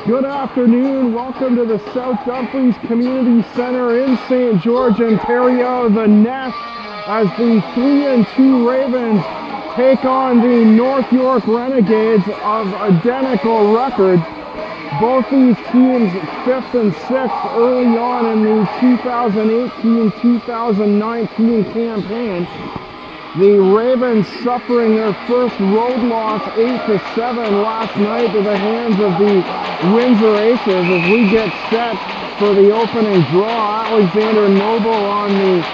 Good afternoon. Welcome to the South Dumfries Community Center in St. George, Ontario. The Nest as the 3-2 Ravens take on the North York Renegades of identical records. Both these teams 5th and 6th early on in the 2018-2019 campaign. The Ravens suffering their first road loss 8-7 last night to the hands of the Windsor Aces as we get set for the opening draw. Alexander Noble on the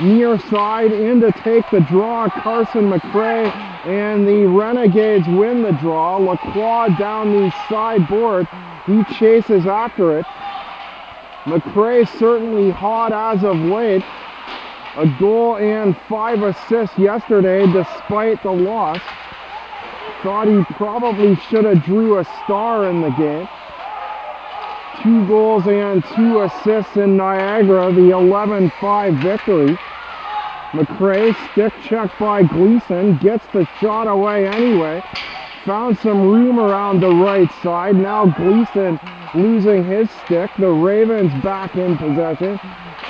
near side in to take the draw. Carson McRae and the Renegades win the draw. Lacroix down the sideboard. He chases after it. McRae certainly hot as of late. A goal and 5 assists yesterday despite the loss. Thought he probably should have drew a star in the game. 2 goals and 2 assists in Niagara, the 11-5 victory. McRae, stick check by Gleason, gets the shot away anyway. Found some room around the right side. Now Gleason losing his stick. The Ravens back in possession.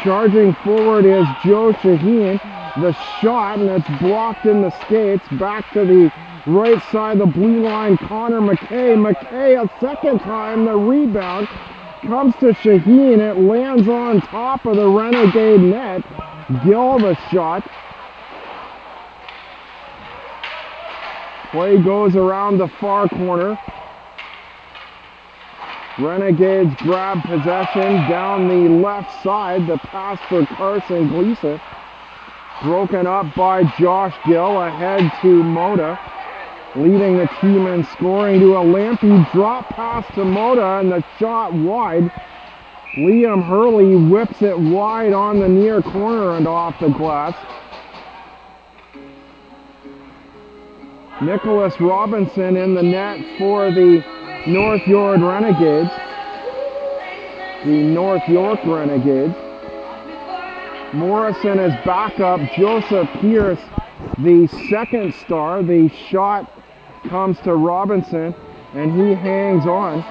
Charging forward is Joe Shaheen. The shot, and it's blocked in the skates. Back to the right side of the blue line, Connor McKay. McKay a second time, the rebound comes to Shaheen. It lands on top of the Renegade net. Gill the shot. Play goes around the far corner. Renegades grab possession down the left side. The pass for Carson Gleason. Broken up by Josh Gill. Ahead to Moda. Leading the team in scoring to a Lampy drop pass to Moda and the shot wide. Liam Hurley whips it wide on the near corner and off the glass. Nicholas Robinson in the net for the North York Renegades. Morrison is backup. Joseph Pierce, the second star. The shot comes to Robinson, and he hangs on.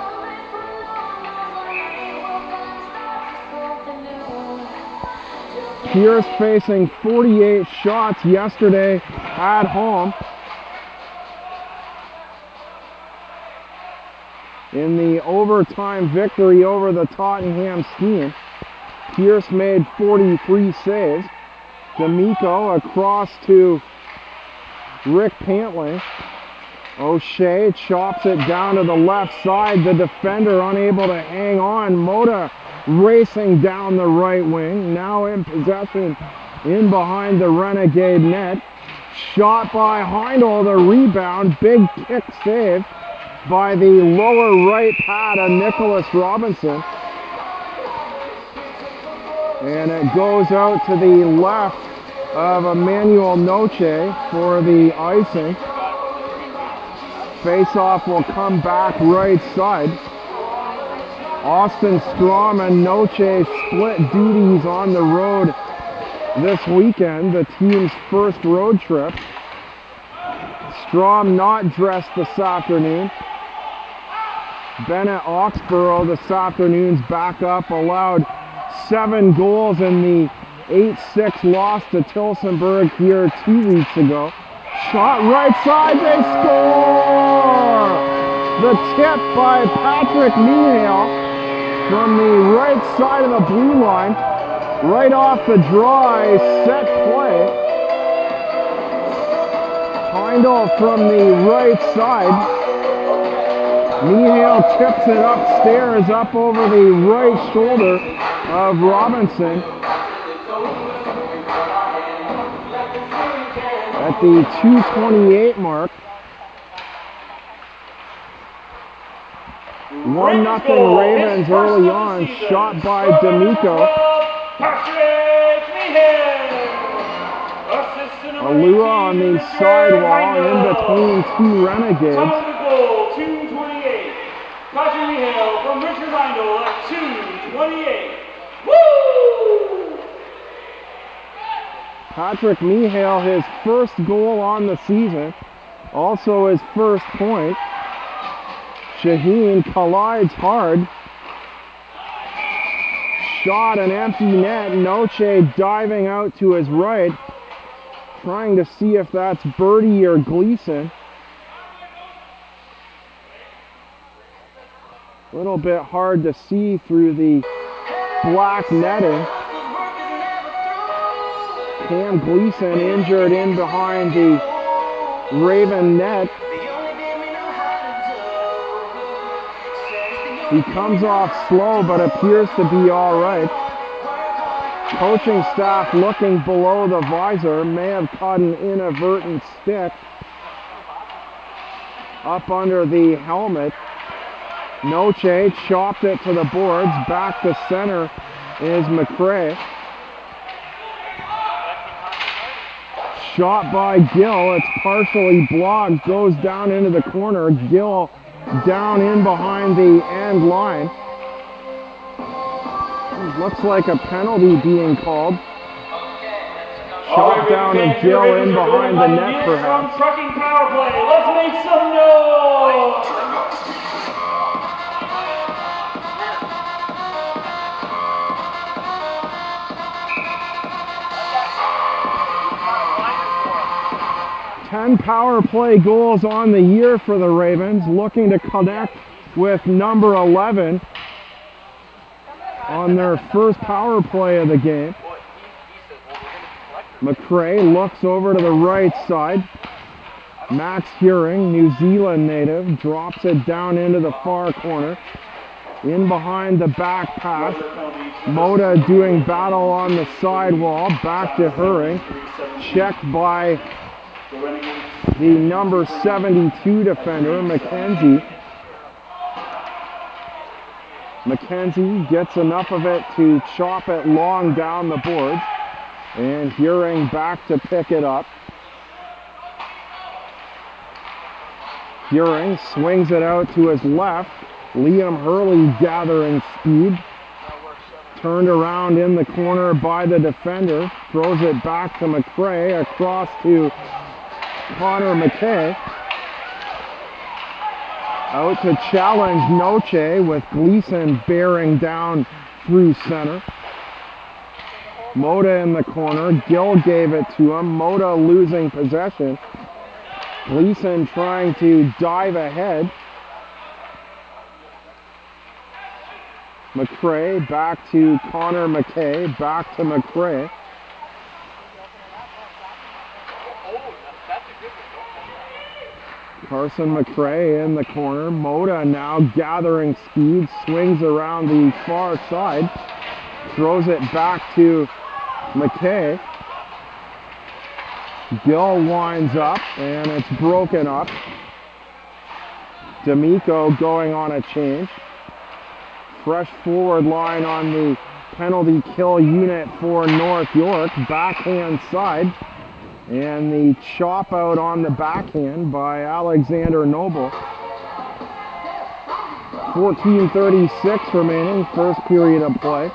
Pierce facing 48 shots yesterday at home. In the overtime victory over the Tottenham Steam, Pierce made 43 saves. D'Amico across to Rick Pantling. O'Shea chops it down to the left side. The defender unable to hang on. Moda racing down the right wing. Now in possession in behind the Renegade net. Shot by Heindel. The rebound. Big kick save by the lower right pad of Nicholas Robinson. And it goes out to the left of Emmanuel Noche for the icing. Face-off will come back right side. Austin Strom and Noche split duties on the road this weekend, the team's first road trip. Strom not dressed this afternoon. Bennett Oxborough this afternoon's backup allowed 7 goals in the 8-6 loss to Tillsonburg here 2 weeks ago. Shot right side, they score! The tip by Patrick Meehill from the right side of the blue line. Right off the draw, a set play. Heindel from the right side. Meehill tips it upstairs, up over the right shoulder of Robinson. At the 2:28 mark. 1-0 Ravens early on, shot by D'Amico. Alua on the sidewall in between 2 Renegades. Patrick Meehill from Richard Heindel at 2:28. Woo! Patrick Meehill, his first goal on the season. Also his first point. Shaheen collides hard. Shot an empty net. Noche diving out to his right, trying to see if that's Birdie or Gleason. A little bit hard to see through the black netting. Cam Gleason injured in behind the Raven net. He comes off slow but appears to be all right. Coaching staff looking below the visor, may have caught an inadvertent stick up under the helmet. Noche chopped it to the boards. Back to center is McRae. Shot by Gill. It's partially blocked. Goes down into the corner. Gill down in behind the end line. Looks like a penalty being called. Shot down and Gill in behind the net perhaps. Trucking power play. Let's make some noise. 10 power play goals on the year for the Ravens, looking to connect with number 11 on their first power play of the game. McRae looks over to the right side. Max Huring, New Zealand native, drops it down into the far corner. In behind the back pass. Moda doing battle on the sidewall. Back to Huring. Checked by the number 72 defender, McKenzie. McKenzie gets enough of it to chop it long down the boards. And Huring back to pick it up. Huring swings it out to his left. Liam Hurley gathering speed. Turned around in the corner by the defender. Throws it back to McRae. Across to Connor McKay. Out to challenge Noche with Gleason bearing down through center. Moda in the corner. Gill gave it to him. Moda losing possession. Gleason trying to dive ahead. McRae back to Connor McKay. Back to McRae. Carson McRae in the corner. Moda now gathering speed. Swings around the far side. Throws it back to McKay. Gill winds up and it's broken up. D'Amico going on a change. Fresh forward line on the penalty kill unit for North York. Backhand side. And the chop out on the backhand by Alexander Noble. 14:36 remaining, first period of play.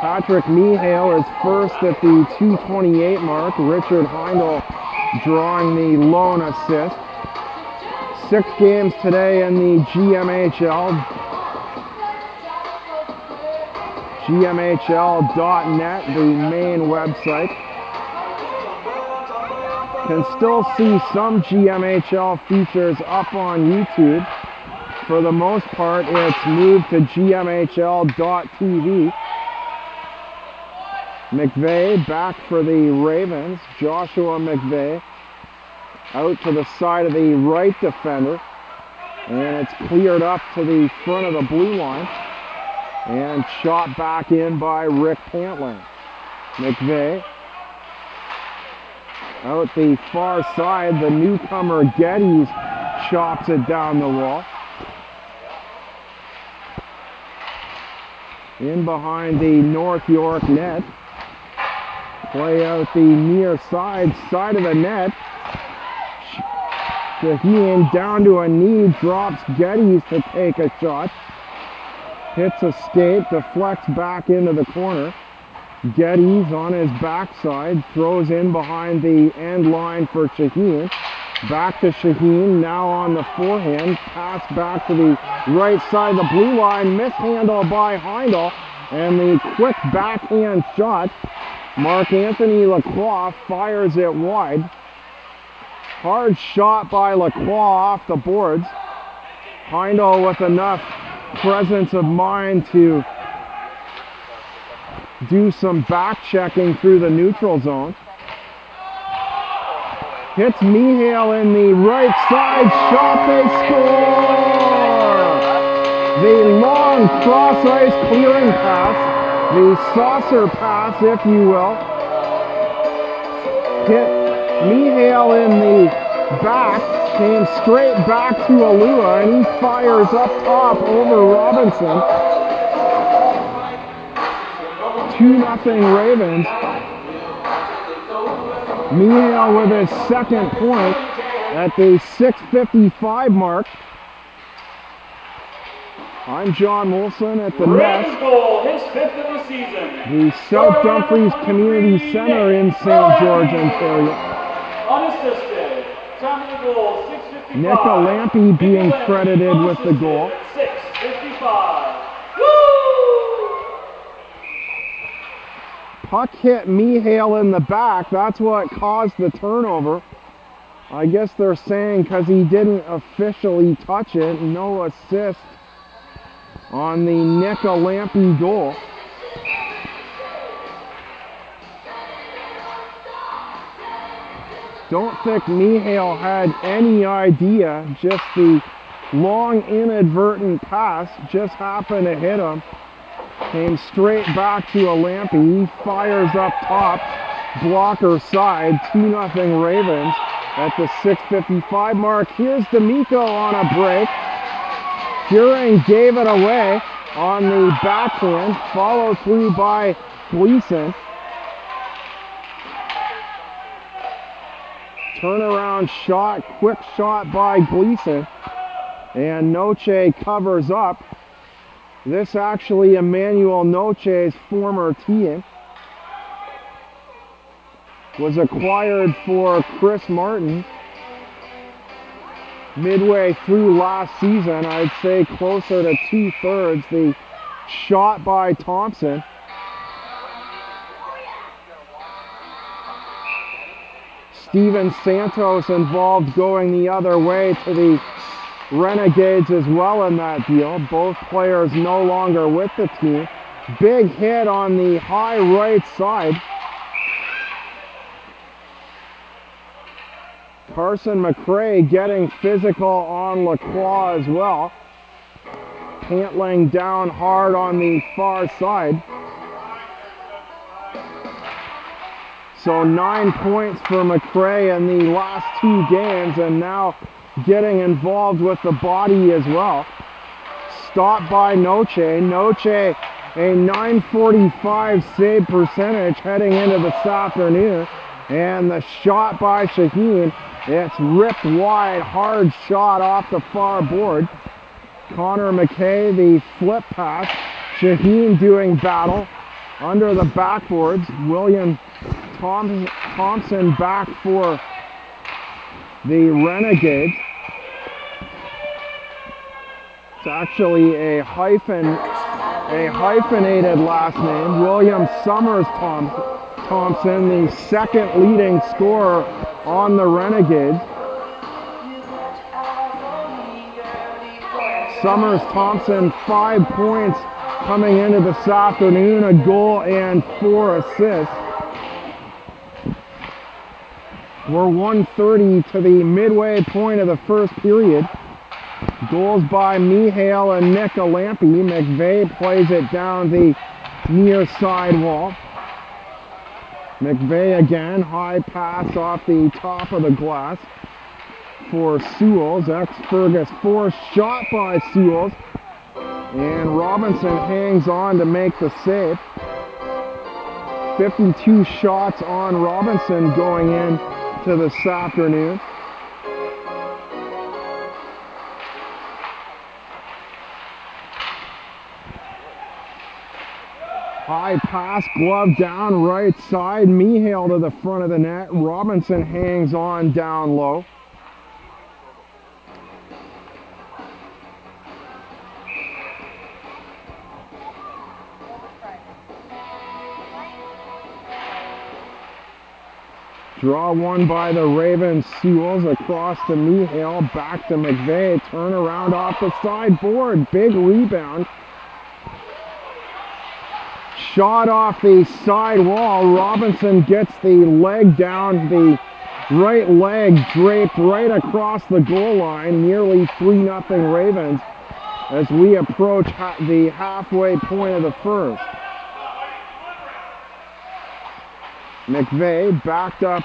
Patrick Mihale is first at the 2:28 mark. Richard Heindel drawing the lone assist. 6 games today in the GMHL. GMHL.net, the main website. Can still see some GMHL features up on YouTube. For the most part, it's moved to GMHL.tv. McVeigh back for the Ravens. Joshua McVeigh out to the side of the right defender. And it's cleared up to the front of the blue line. And shot back in by Rick Pantland. McVeigh out the far side. The newcomer Geddes chops it down the wall. In behind the North York net. Play out the near side of the net. Shaheen down to a knee, drops Geddes to take a shot. Hits a skate, deflects back into the corner. Geddes on his backside, throws in behind the end line for Shaheen. Back to Shaheen, now on the forehand. Pass back to the right side of the blue line. Mishandle by Heindel. And the quick backhand shot. Marc-Anthony Lacroix fires it wide. Hard shot by Lacroix off the boards. Heindel with enough presence of mind to do some back checking through the neutral zone. Hits Mihail in the right side shot, they score! The long cross ice clearing pass, the saucer pass if you will, hit Mihail in the back, came straight back to Alua, and he fires up top over Robinson. 2-0 Ravens. Mihail with his second point at the 6:55 mark. I'm John Molson at the Ravens net. goal, his 5th of the season. The South Dumfries Community Centre in St. George, Ontario. Unassisted. Time of the goal, 6:55. Nick Lampy being credited with the goal. 6:55. Woo! Puck hit Mihail in the back. That's what caused the turnover. I guess they're saying because he didn't officially touch it. No assist on the Nick Lampy goal. Don't think Mihail had any idea. Just the long inadvertent pass just happened to hit him. Came straight back to Lampy. He fires up top. Blocker side. 2-0 Ravens at the 6:55 mark. Here's D'Amico on a break. Furing gave it away on the backhand. Followed through by Gleason. Turnaround shot, quick shot by Gleason. And Noche covers up. This actually Emmanuel Noche's former team. Was acquired for Chris Martin midway through last season. I'd say closer to 2/3. The shot by Thompson. Steven Santos involved going the other way to the Renegades as well in that deal. Both players no longer with the team. Big hit on the high right side. Carson McRae getting physical on Lacroix as well. Pantling down hard on the far side. So 9 points for McRae in the last 2 games, and now getting involved with the body as well. Stopped by Noche. Noche, a .945 save percentage heading into this afternoon. And the shot by Shaheen, it's ripped wide, hard shot off the far board. Connor McKay, the flip pass. Shaheen doing battle under the backboards. William Thompson back for the Renegades. It's actually a hyphenated last name. William Summers Thompson, the second leading scorer on the Renegades. Summers Thompson, 5 points coming into this afternoon, a goal and 4 assists. We're 1:30 to the midway point of the first period. Goals by Mihail and Nick Lampy. McVeigh plays it down the near side wall. McVeigh again, high pass off the top of the glass for Sewells. Ex-Fergus force shot by Sewells. And Robinson hangs on to make the save. 52 shots on Robinson going in to this afternoon. High pass, glove down, right side. Mihail to the front of the net. Robinson hangs on down low. Draw one by the Ravens. Sewells across to Mihail. Back to McVeigh. Turn around off the sideboard. Big rebound. Shot off the side wall. Robinson gets the leg down. The right leg draped right across the goal line. Nearly 3-0 Ravens as we approach the halfway point of the first. McVeigh backed up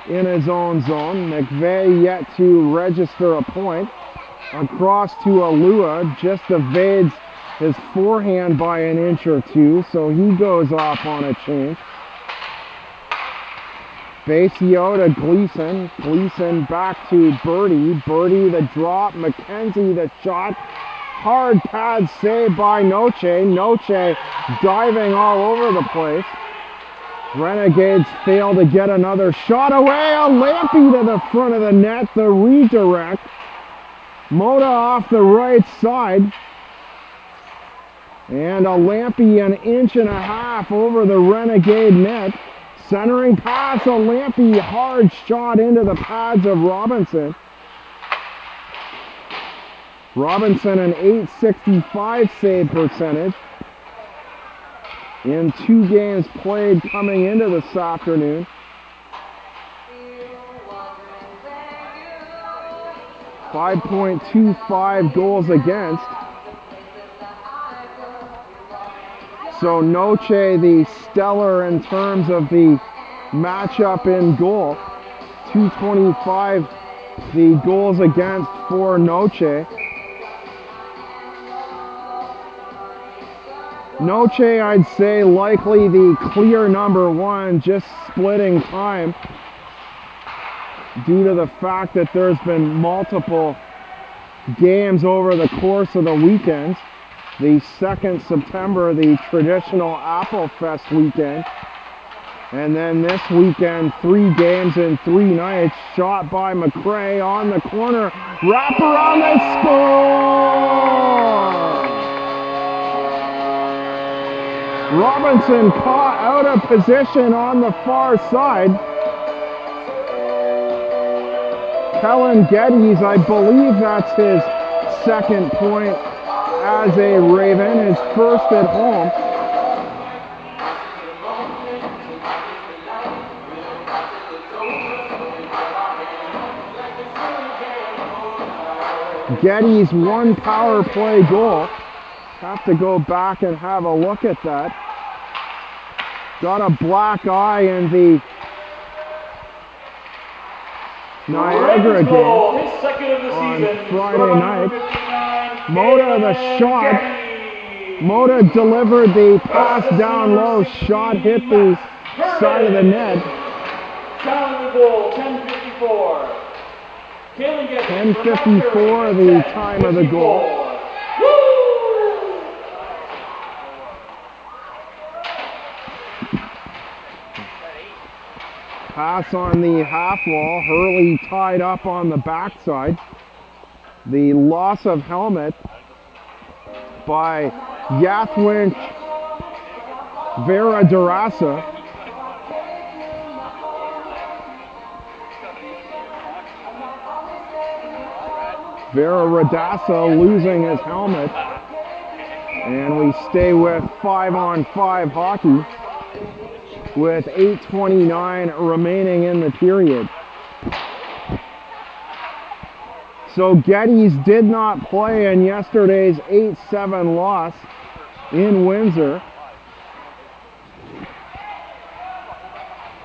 in his own zone. McVeigh yet to register a point. Across to Alua, just evades his forehand by an inch or two, so he goes off on a change. Basio to Gleason. Gleason back to Birdie. Birdie the drop. McKenzie the shot. Hard pad save by Noche. Noche diving all over the place. Renegades fail to get another shot away. A Lampy to the front of the net. The redirect. Moda off the right side. And a Lampy an inch and a half over the Renegade net. Centering pass, a Lampy hard shot into the pads of Robinson. Robinson an .865 save percentage in 2 games played coming into this afternoon. .525 goals against. So Noche the stellar in terms of the matchup in goal. 225 the goals against for Noche. Noche, I'd say, likely the clear number one, just splitting time due to the fact that there's been multiple games over the course of the weekends. The 2nd September, the traditional Apple Fest weekend. And then this weekend, 3 games in 3 nights. Shot by McRae on the corner. Wrap around the score! Robinson caught out of position on the far side. Kellen Geddes, I believe that's his 2nd point as a Raven, his 1st at home. Geddes' 1 power play goal. Have to go back and have a look at that. Got a black eye in the Niagara game his 2nd of the on season. Friday night. Moda the shot. Moda delivered the pass down low. Shot hit the side of the net. Challenge the goal, 10:54. 10:54 the time of the goal. Pass on the half wall. Hurley tied up on the backside. The loss of helmet by Yathwinch Vera Durasa. Vera Radassa losing his helmet. And we stay with 5-on-5 hockey with 8:29 remaining in the period. So Geddes did not play in yesterday's 8-7 loss in Windsor.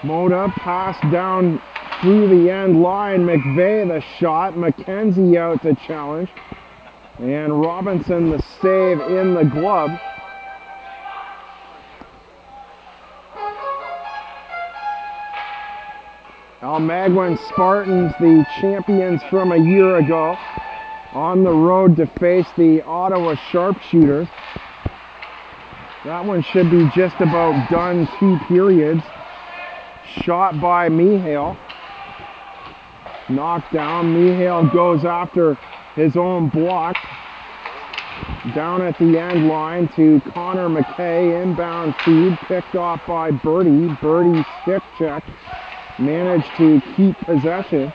Moda passed down through the end line. McVeigh the shot. McKenzie out to challenge. And Robinson the save in the glove. Almaguin Spartans, the champions from a year ago, on the road to face the Ottawa Sharpshooters. That one should be just about done, 2 periods. Shot by Mihail. Knocked down. Mihail goes after his own block. Down at the end line to Connor McKay. Inbound feed picked off by Birdie. Birdie stick check. managed to keep possession.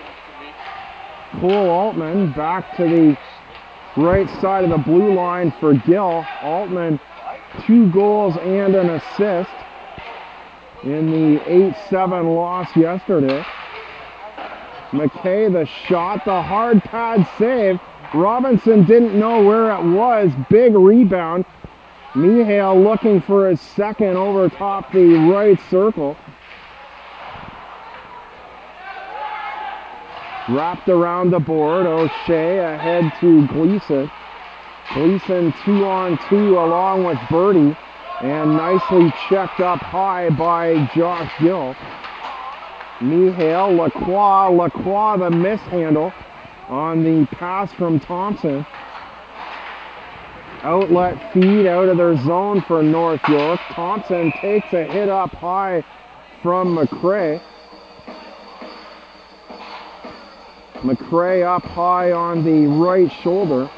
Cole Altman back to the right side of the blue line for Gill. Altman, 2 goals and an assist in the 8-7 loss yesterday. McKay, the shot, the hard pad save. Robinson didn't know where it was. Big rebound. Mihail looking for his second over top the right circle. Wrapped around the board. O'Shea ahead to Gleason. Gleason 2-on-2 along with Birdie. And nicely checked up high by Josh Gill. Mihail, Lacroix the mishandle on the pass from Thompson. Outlet feed out of their zone for North York. Thompson takes a hit up high from McRae. McRae up high on the right shoulder.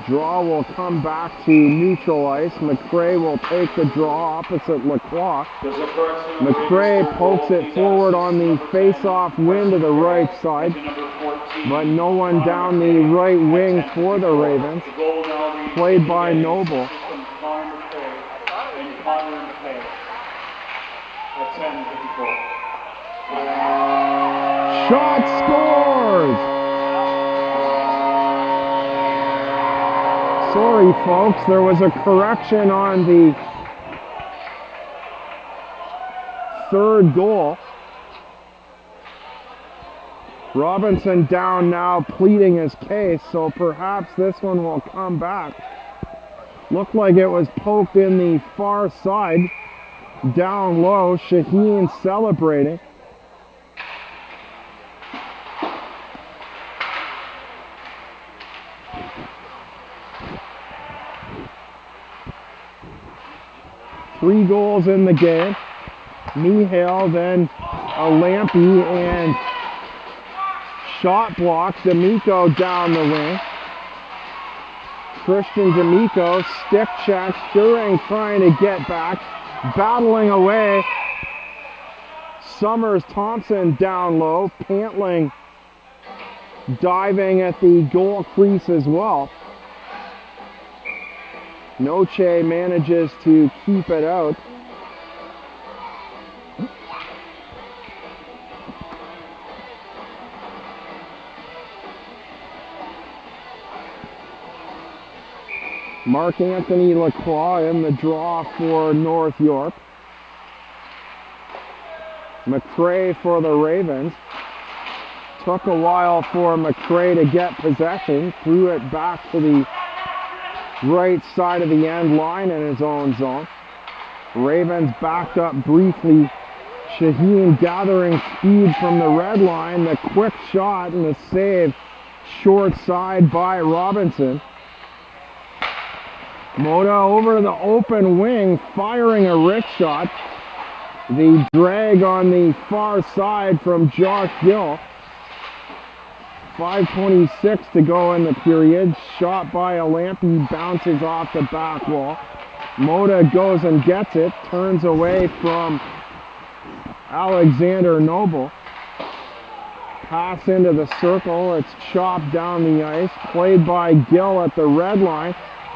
Draw will come back to neutral ice. McRae will take the draw opposite Lacroix. McRae pokes it forward on the face-off wing to the right side, but no one down the right wing for the Ravens. Played by Noble. Shot scores! Sorry, folks, there was a correction on the third goal. Robinson down now, pleading his case, so perhaps this one will come back. Looked like it was poked in the far side, down low. Shaheen celebrating. Three goals in the game. Mihail, then a Lampy, and shot block. D'Amico down the wing. Christian D'Amico, stick check. Schuring trying to get back. Battling away. Summers Thompson down low. Pantling diving at the goal crease as well. Noche manages to keep it out. Mark Anthony Lacroix in the draw for North York. McRae for the Ravens. Took a while for McRae to get possession. Threw it back to the right side of the end line in his own zone. Ravens backed up briefly. Shaheen gathering speed from the red line. The quick shot and the save short side by Robinson. Moda over the open wing, firing a wrist shot. The drag on the far side from Josh Gill. 5:26 to go in the period. Shot by a Lampy, bounces off the back wall. Moda goes and gets it, turns away from Alexander Noble. Pass into the circle, it's chopped down the ice. Played by Gill at the red line.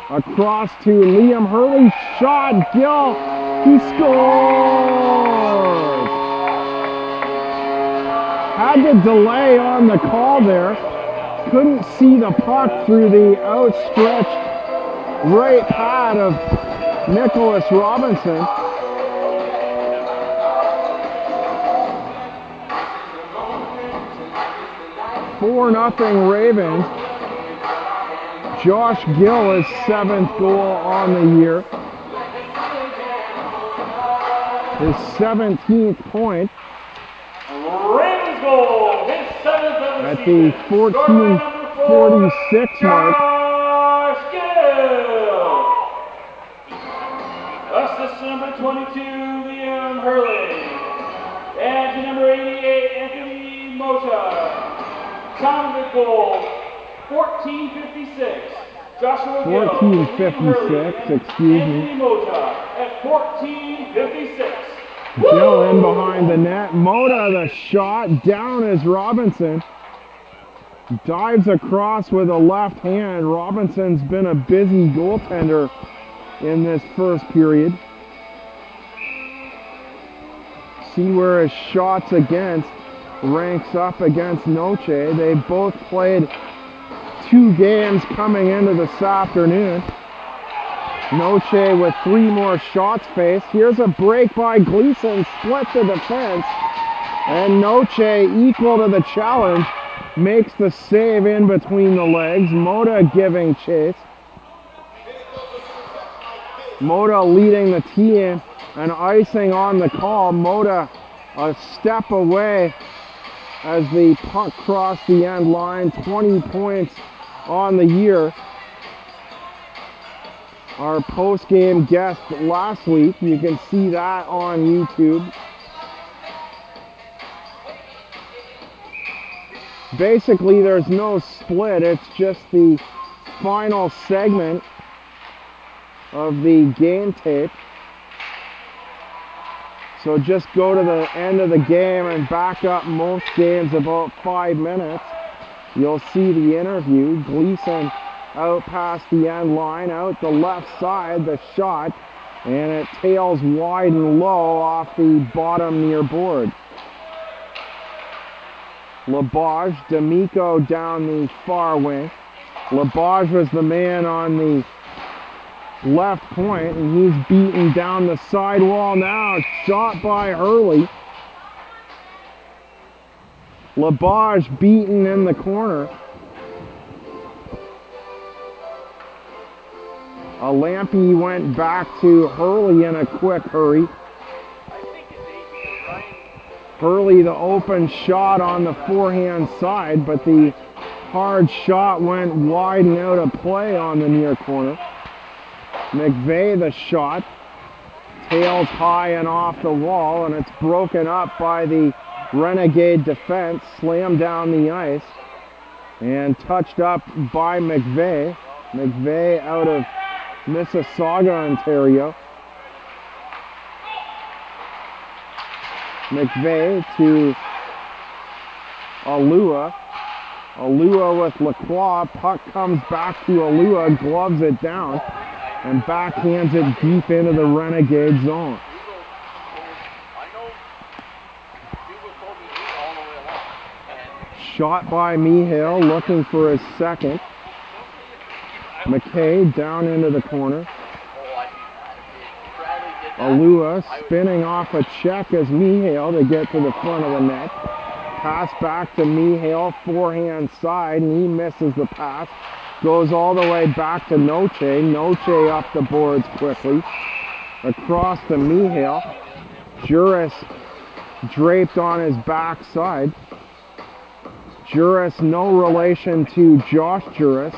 Across to Liam Hurley, shot, Gill, he scores! Had to delay on the call there. Couldn't see the puck through the outstretched right pad of Nicholas Robinson. "4-0 Ravens. Josh Gill, his 7th goal on the year. His 17th point. Ravens goal, his 7th of the At season. the 14:46 mark. Josh Gill. Assist number 22, Liam Hurley. And to number 88, Anthony Mota. Time of the goal, 14:56. Joshua Gill, 14:56, excuse me. Anthony Mota at 14:56. Gill in behind the net. Mota the shot. Down is Robinson. Dives across with a left hand. Robinson's been a busy goaltender in this first period. See where his shots against ranks up against Noche. They both played 2 games coming into this afternoon. Noche with 3 more shots faced. Here's a break by Gleason, split the defense, and Noche, equal to the challenge, makes the save in between the legs. Mota giving chase. Mota leading the team and icing on the call. Mota a step away as the puck crossed the end line. 20 points on the year. Our post-game guest last week, you can see that on YouTube. Basically, there's no split, it's just the final segment of the game tape. So just go to the end of the game and back up most games about 5 minutes. You'll see the interview. Gleason out past the end line, out the left side, the shot, and it tails wide and low off the bottom near board. Labage, D'Amico down the far wing. Labage was the man on the left point, and he's beaten down the sidewall now. Shot by Hurley. Labage beaten in the corner. A Lampy went back to Hurley in a quick hurry. Hurley the open shot on the forehand side, but the hard shot went wide and out of play on the near corner. McVeigh the shot, tails high and off the wall, and it's broken up by the Renegade defense, slammed down the ice, and touched up by McVeigh. McVeigh out of Mississauga, Ontario. McVeigh to Alua. Alua with Lacroix. Puck comes back to Alua, gloves it down, and backhands it deep into the Renegade zone. Shot by Mihail, looking for his second. McKay down into the corner. Alua spinning off a check as Mihail to get to the front of the net. Pass back to Mihail, forehand side, and he misses the pass. Goes all the way back to Noche. Noche up the boards quickly. Across to Mihail. Juris draped on his backside. Juris, no relation to Josh Juris,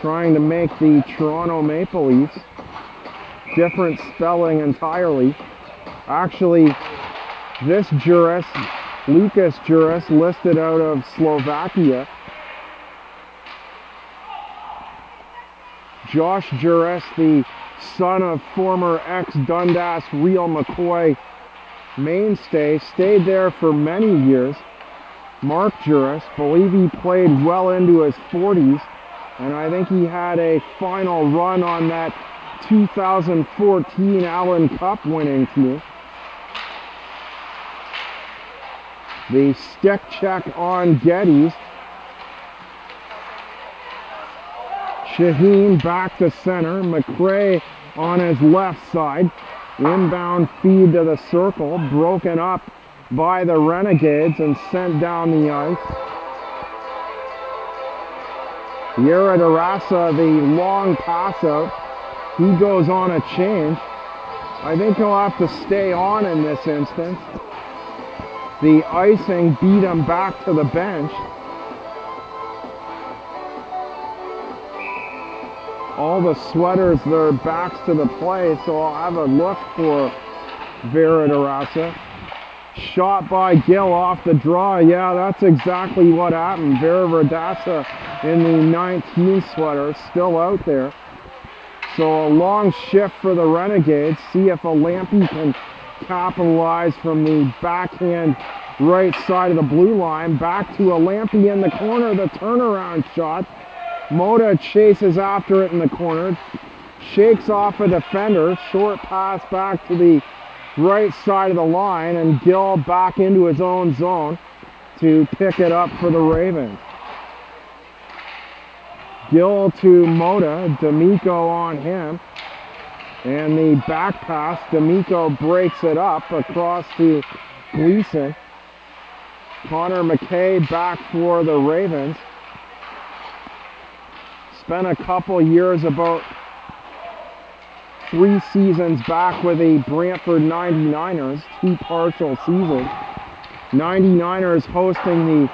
trying to make the Toronto Maple Leafs. Different spelling entirely. Actually, this Juris, Lucas Juris, listed out of Slovakia. Josh Juris, the son of former ex-Dundas Real McCoy mainstay, stayed there for many years. Mark Juris, believe he played well into his 40s, and I think he had a final run on that 2014 Allen Cup winning team. The stick check on Geddes. Shaheen back to center. McRae on his left side. Inbound feed to the circle. Broken up by the Renegades and sent down the ice. Yera Darasa, the long pass out. He goes on a change. I think he'll have to stay on in this instance. The icing beat him back to the bench. All the sweaters, their backs to the play, so I'll have a look for Vera Darasa. Shot by Gill off the draw. Yeah, that's exactly what happened. Vera Darasa in the 19 sweater, still out there. So a long shift for the Renegades. See if a Lampy can capitalize from the backhand right side of the blue line. Back to a Lampy in the corner, the turnaround shot. Moda chases after it in the corner. Shakes off a defender. Short pass back to the right side of the line, and Gill back into his own zone to pick it up for the Ravens. Gill to Moda, D'Amico on him, and the back pass, D'Amico breaks it up across to Gleason. Connor McKay back for the Ravens. Spent a couple years, about 3 seasons back with the Brantford 99ers, 2 partial seasons. 99ers hosting the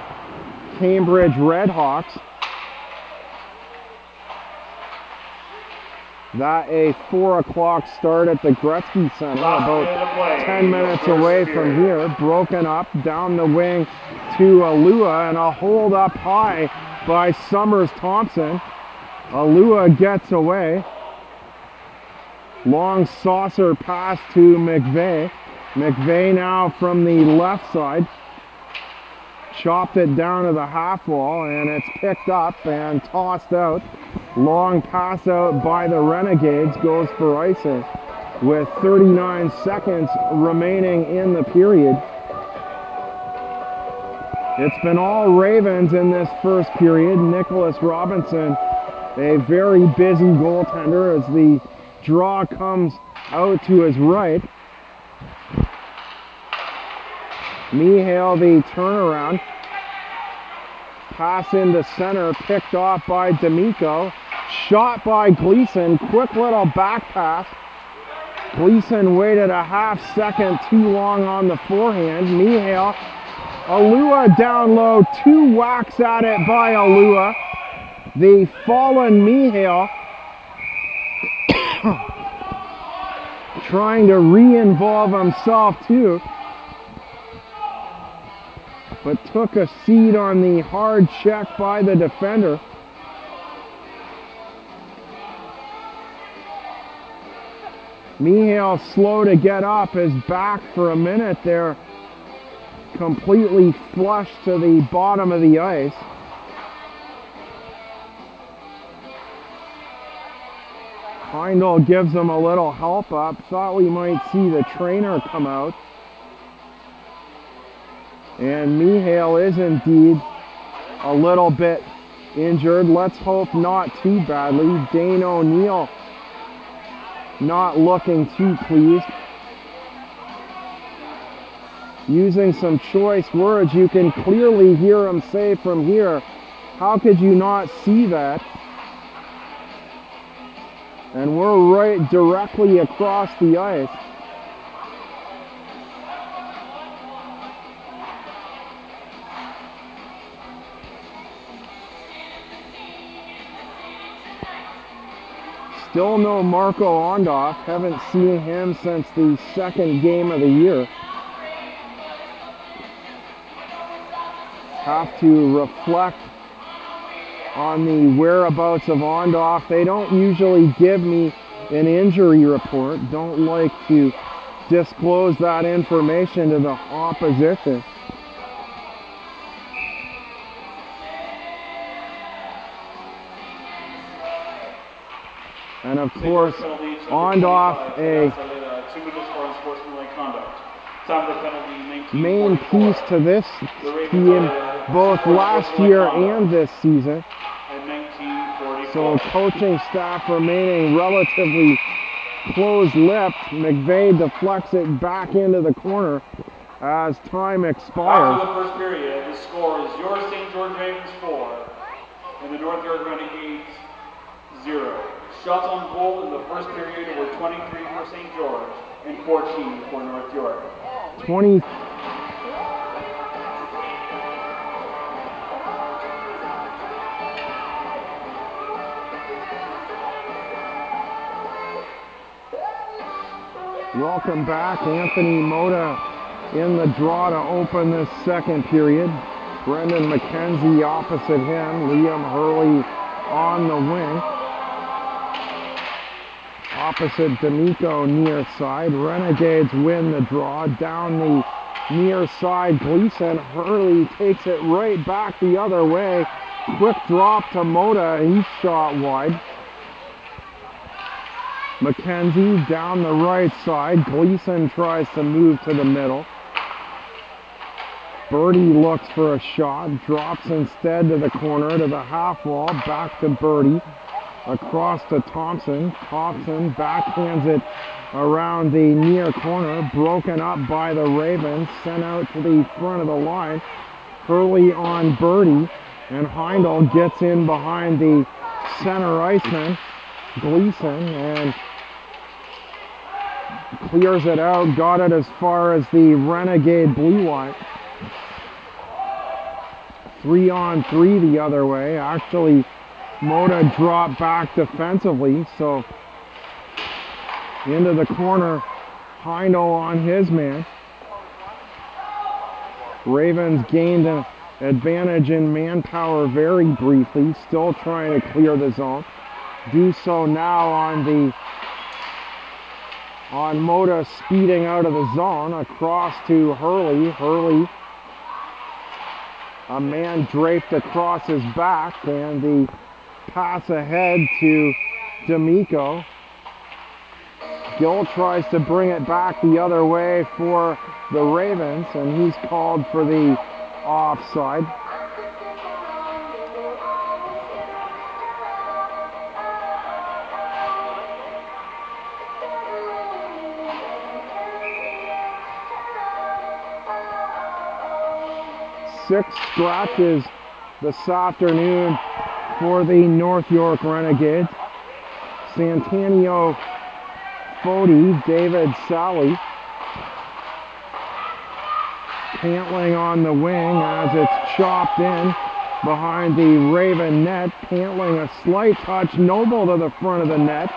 Cambridge Redhawks. That a 4 o'clock start at the Gretzky Center, about 10 minutes away from here. Broken up down the wing to Alua, and a hold up high by Summers Thompson. Alua gets away. Long saucer pass to McVeigh. McVeigh now from the left side. Chopped it down to the half wall, and it's picked up and tossed out. Long pass out by the Renegades, goes for icing with 39 seconds remaining in the period. It's been all Ravens in this first period. Nicholas Robinson, a very busy goaltender as the draw comes out to his right. Mihail the turnaround. Pass into center, picked off by D'Amico. Shot by Gleason, quick little back pass. Gleason waited a half second too long on the forehand. Mihail, Alua down low, 2 whacks at it by Alua. The fallen Mihail trying to re-involve himself too, but took a seat on the hard check by the defender. Mihail slow to get up, his back for a minute there, completely flush to the bottom of the ice. Heindel gives him a little help up. Thought we might see the trainer come out. And Mihail is indeed a little bit injured. Let's hope not too badly. Dane O'Neill not looking too pleased. Using some choice words, you can clearly hear him say from here, how could you not see that? And we're right directly across the ice. Still no Marco Ondoff. Haven't seen him since the second game of the year. Have to reflect on the whereabouts of Ondoff. They don't usually give me an injury report. Don't like to disclose that information to the opposition. And of course, Ondoff, a main piece to this team both last year and this season. So coaching staff remaining relatively close-lipped. McVeigh deflects it back into the corner as time expires. After the first period, the score is your St. George Ravens 4 and the North York Renegades 0. Shots on goal in the first period were 23 for St. George and 14 for North York. 20. Welcome back, Anthony Moda in the draw to open this second period. Brendan McKenzie opposite him. Liam Hurley on the wing. Opposite D'Amico near side. Renegades win the draw. Down the near side, Gleason. Hurley takes it right back the other way. Quick drop to Moda. He's shot wide. McKenzie down the right side. Gleason tries to move to the middle. Birdie looks for a shot. Drops instead to the corner, to the half wall. Back to Birdie. Across to Thompson. Thompson backhands it around the near corner. Broken up by the Ravens. Sent out to the front of the line. Hurley on Birdie. And Heindel gets in behind the center iceman, Gleason, and clears it out. Got it as far as the Renegade blue line. 3-on-3 the other way. Actually, Moda dropped back defensively, so into the corner, Heindel on his man. Ravens gained an advantage in manpower very briefly, still trying to clear the zone. Do so now on Moda speeding out of the zone, across to Hurley. Hurley, a man draped across his back, and the pass ahead to D'Amico. Gill tries to bring it back the other way for the Ravens, and he's called for the offside. Six scratches this afternoon for the North York Renegades. Santanio Fody, David Sally. Pantling on the wing as it's chopped in behind the Raven net. Pantling a slight touch. Noble to the front of the net.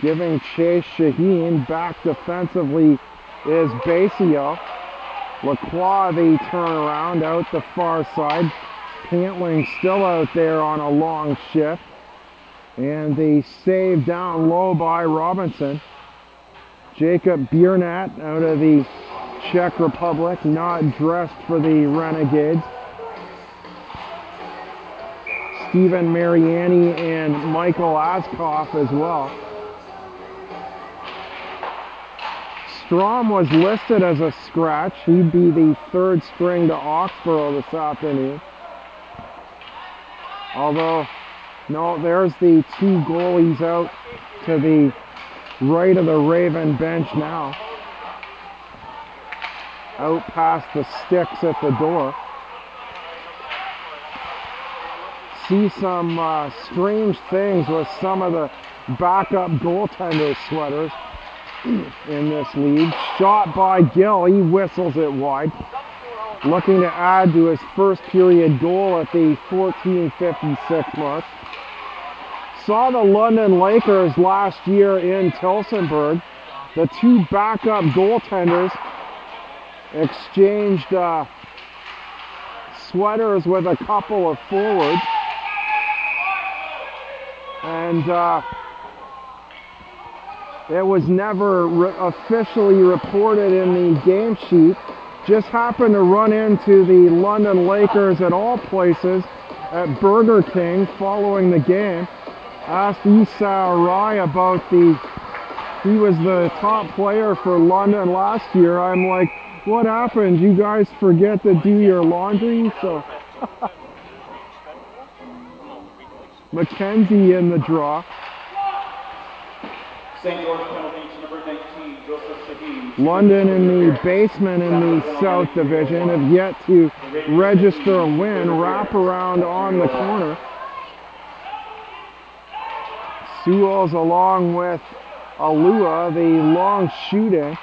Giving chase Shaheen. Back defensively is Basio. Lacroix the turnaround out the far side. Pantling still out there on a long shift. And the save down low by Robinson. Jacob Biernat out of the Czech Republic, not dressed for the Renegades. Stephen Mariani and Michael Askoff as well. Strom was listed as a scratch. He'd be the third string to Oxborough this afternoon. Although, no, there's the two goalies out to the right of the Raven bench now. Out past the sticks at the door. See some strange things with some of the backup goaltender sweaters in this league. Shot by Gill, he whistles it wide. Looking to add to his first period goal at the 14:56 mark. Saw the London Lakers last year in Tillsonburg. The two backup goaltenders exchanged sweaters with a couple of forwards. And it was never officially reported in the game sheet. Just happened to run into the London Lakers at all places at Burger King following the game. Asked Issa Rai about he was the top player for London last year. I'm like, what happened? You guys forget to do your laundry? So McKenzie in the draw. St. George penalty to number 19, Joseph Shaheen. London in the basement in the South Division have yet to register a win. Wraparound on the corner. Sewells along with Alua, the long shooting.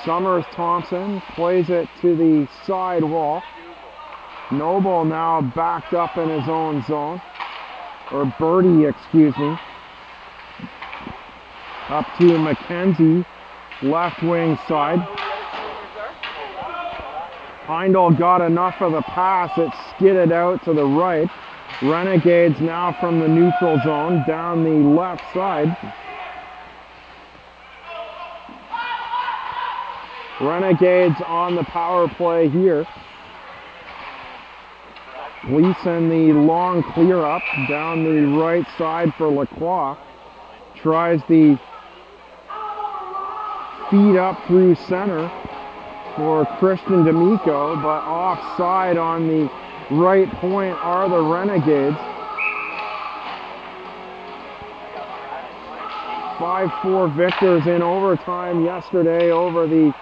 Summers Thompson plays it to the side wall. Noble now backed up in his own zone. Or Birdie, excuse me. Up to McKenzie, left wing side. Heindel got enough of the pass, it skidded out to the right. Renegades now from the neutral zone down the left side. Renegades on the power play here. Gleason the long clear up down the right side for Lacroix. Tries the feed up through center for Christian D'Amico, but offside on the right point are the Renegades. 5-4 victors in overtime yesterday over the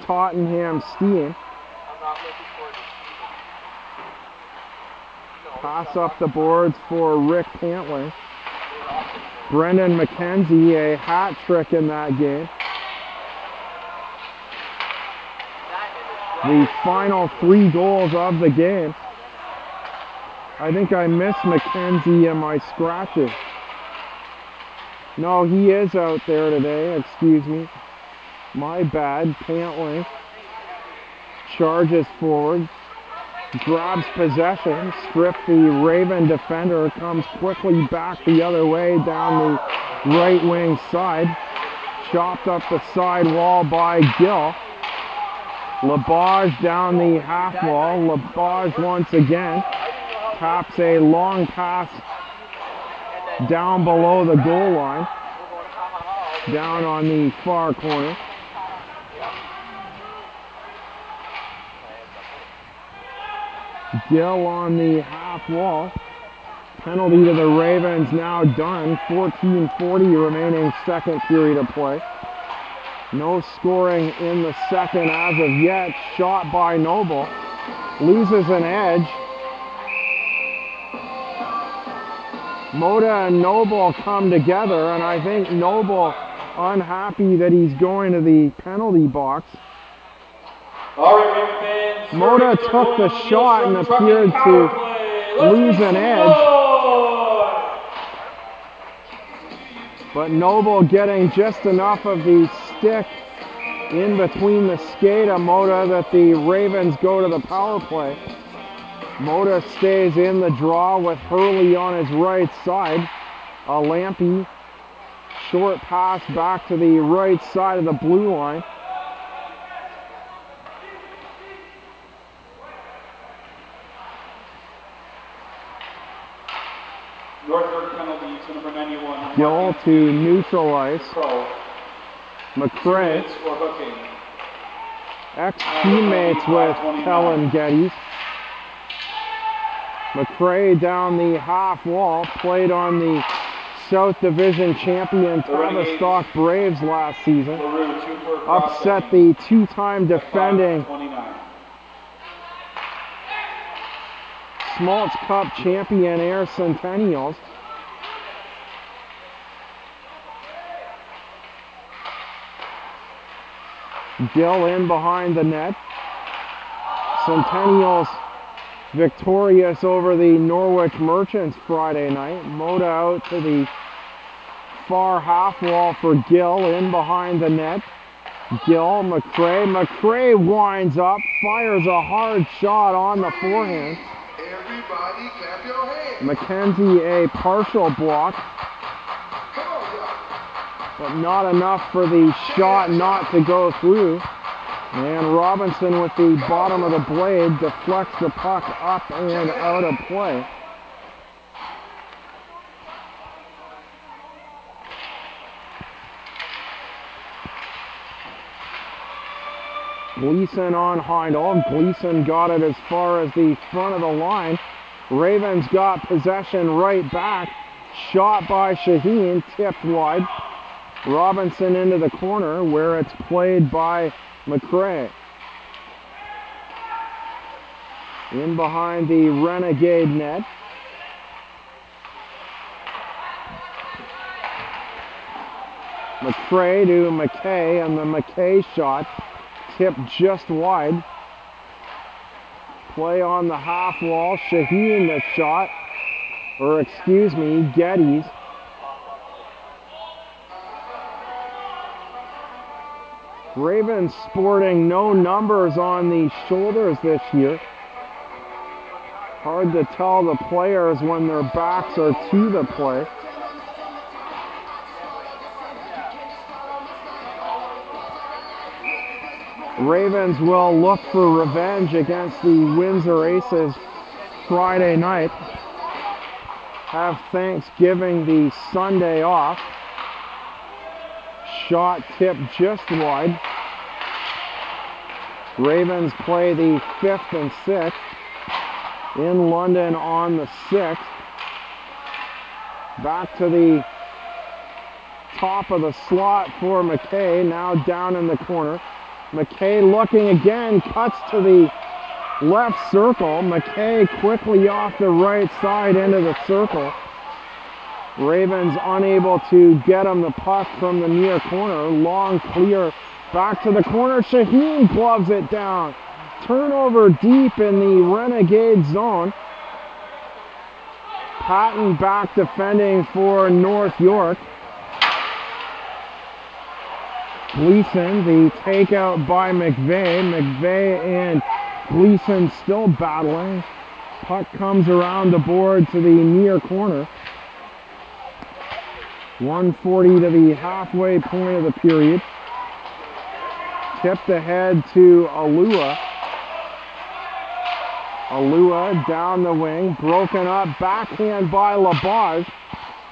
Tottenham Steam. Pass up the boards for Rick Pantling. Brendan McKenzie, a hat trick in that game. The final 3 goals of the game. I think I missed McKenzie in my scratches. No, he is out there today, excuse me. My bad. Pantling charges forward, grabs possession, stripped the Raven defender, comes quickly back the other way down the right wing side. Chopped up the side wall by Gill. Labage down the half wall. Labage once again taps a long pass down below the goal line, down on the far corner. Gill on the half wall. Penalty to the Ravens now done. 14:40 remaining second period of play. No scoring in the second as of yet. Shot by Noble. Loses an edge. Moda and Noble come together, and I think Noble unhappy that he's going to the penalty box. Moda took the shot and appeared to lose an edge. But Noble getting just enough of the stick in between the skate of Moda that the Ravens go to the power play. Moda stays in the draw with Hurley on his right side. A Lampy short pass back to the right side of the blue line. Gill to neutralize. McCray, ex-teammates with Kellen Geddes. McCray down the half wall, played on the South Division champion Tavistock Braves last season. Upset the 2-time defending Smaltz Cup champion Air Centennials. Gill in behind the net. Centennials victorious over the Norwich Merchants Friday night. Moda out to the far half wall for Gill, in behind the net. Gill, McCray winds up, fires a hard shot on the forehand. Everybody clap your hands. McKenzie a partial block, but not enough for the shot not to go through. And Robinson with the bottom of the blade deflects the puck up and out of play. Gleason on Heindel. Gleason got it as far as the front of the line. Ravens got possession right back. Shot by Shaheen, tipped wide. Robinson into the corner where it's played by McCray. In behind the Renegade net. McCray to McKay, and the McKay shot tipped just wide. Play on the half wall. Shaheen the shot, or excuse me, Geddes. Ravens sporting no numbers on the shoulders this year. Hard to tell the players when their backs are to the play. Ravens will look for revenge against the Windsor Aces Friday night. Have Thanksgiving the Sunday off. Shot tipped just wide. Ravens play the 5th and 6th in London on the 6th. Back to the top of the slot for McKay, now down in the corner. McKay looking again, cuts to the left circle. McKay quickly off the right side into the circle. Ravens unable to get him the puck from the near corner. Long clear back to the corner. Shaheen gloves it down. Turnover deep in the Renegade zone. Patton back defending for North York. Gleason, the takeout by McVeigh. McVeigh and Gleason still battling. Puck comes around the board to the near corner. 1:40 to the halfway point of the period. Tipped ahead to Alua. Alua down the wing, broken up, backhand by LaBage.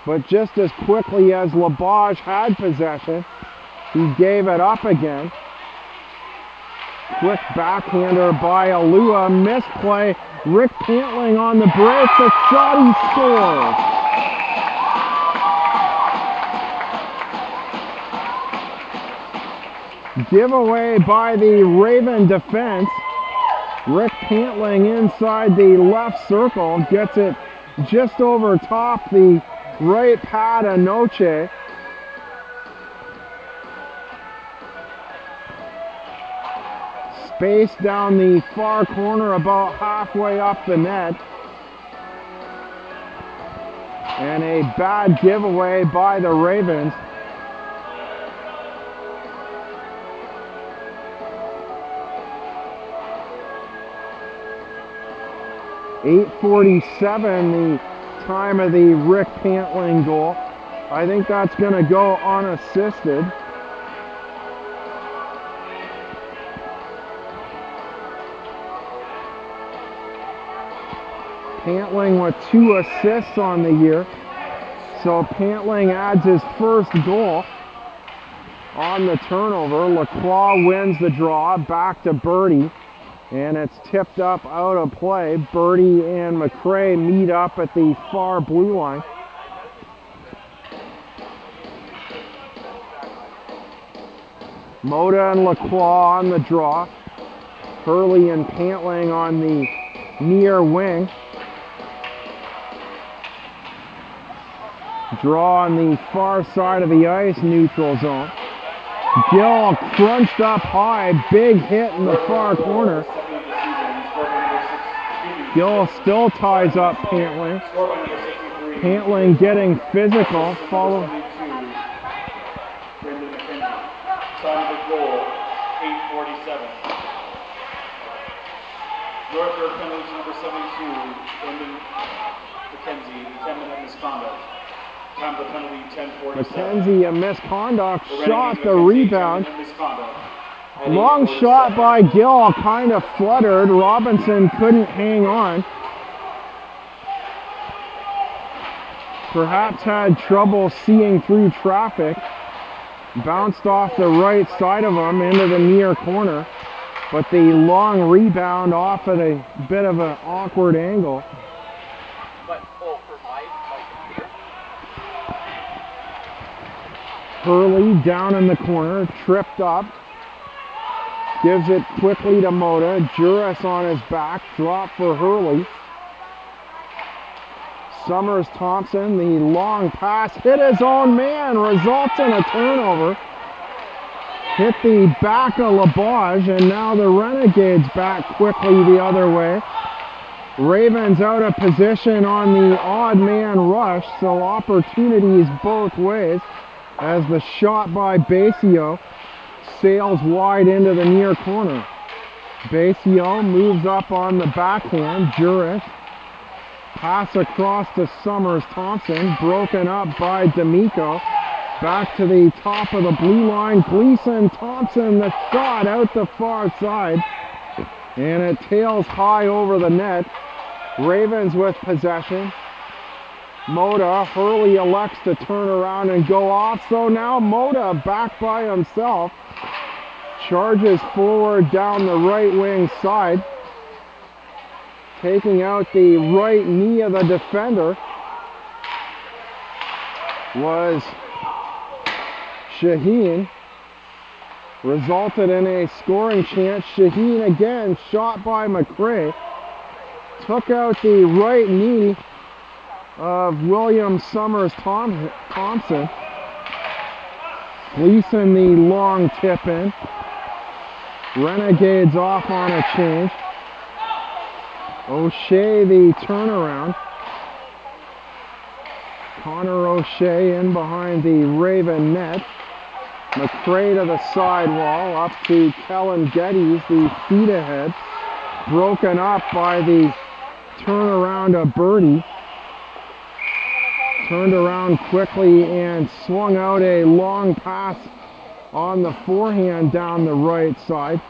But just as quickly as LaBage had possession, he gave it up again. Quick backhander by Alua, misplay. Rick Pantling on the break, the shot, he scores. Giveaway by the Raven defense. Rick Pantling inside the left circle, gets it just over top the right pad of Noche. Space down the far corner, about halfway up the net. And a bad giveaway by the Ravens. .847 the time of the Rick Pantling goal. I think that's going to go unassisted. Pantling with 2 assists on the year. So Pantling adds his first goal on the turnover. Lacroix wins the draw, back to Birdie. And it's tipped up out of play. Birdie and McCrae meet up at the far blue line. Moda and Lacroix on the draw. Hurley and Pantling on the near wing. Draw on the far side of the ice, neutral zone. Gill crunched up high, big hit in the far corner. Gill still ties up Pantling. Pantling getting physical, follow. Time of the goal, 8:47. North York penalty number 72, Brendan McKenzie, 10-minute misconduct. Time of the penalty, 10:47. McKenzie, a misconduct, shot the rebound. Long shot by Gill, kind of fluttered. Robinson couldn't hang on. Perhaps had trouble seeing through traffic. Bounced off the right side of him into the near corner. But the long rebound off at a bit of an awkward angle. Hurley down in the corner, tripped up. Gives it quickly to Moda. Juris on his back, drop for Hurley. Summers Thompson, the long pass, hit his own man, results in a turnover. Hit the back of LaBage, and now the Renegades back quickly the other way. Ravens out of position on the odd man rush, so opportunities both ways as the shot by Basio sails wide into the near corner. Basio moves up on the backhand. Juris. Pass across to Summers Thompson. Broken up by D'Amico. Back to the top of the blue line. Gleason Thompson, the shot out the far side. And it tails high over the net. Ravens with possession. Moda, Hurley elects to turn around and go off. So now Moda back by himself. Charges forward down the right wing side. Taking out the right knee of the defender was Shaheen. Resulted in a scoring chance. Shaheen again, shot by McRae. Took out the right knee of William Summers Thompson. Gleason the long tip in. Renegades off on a change. O'Shea the turnaround. Connor O'Shea in behind the Raven net. McRae to the sidewall, up to Kellen Geddes, the feet ahead. Broken up by the turnaround of Birdie. Turned around quickly and swung out a long pass on the forehand down the right side.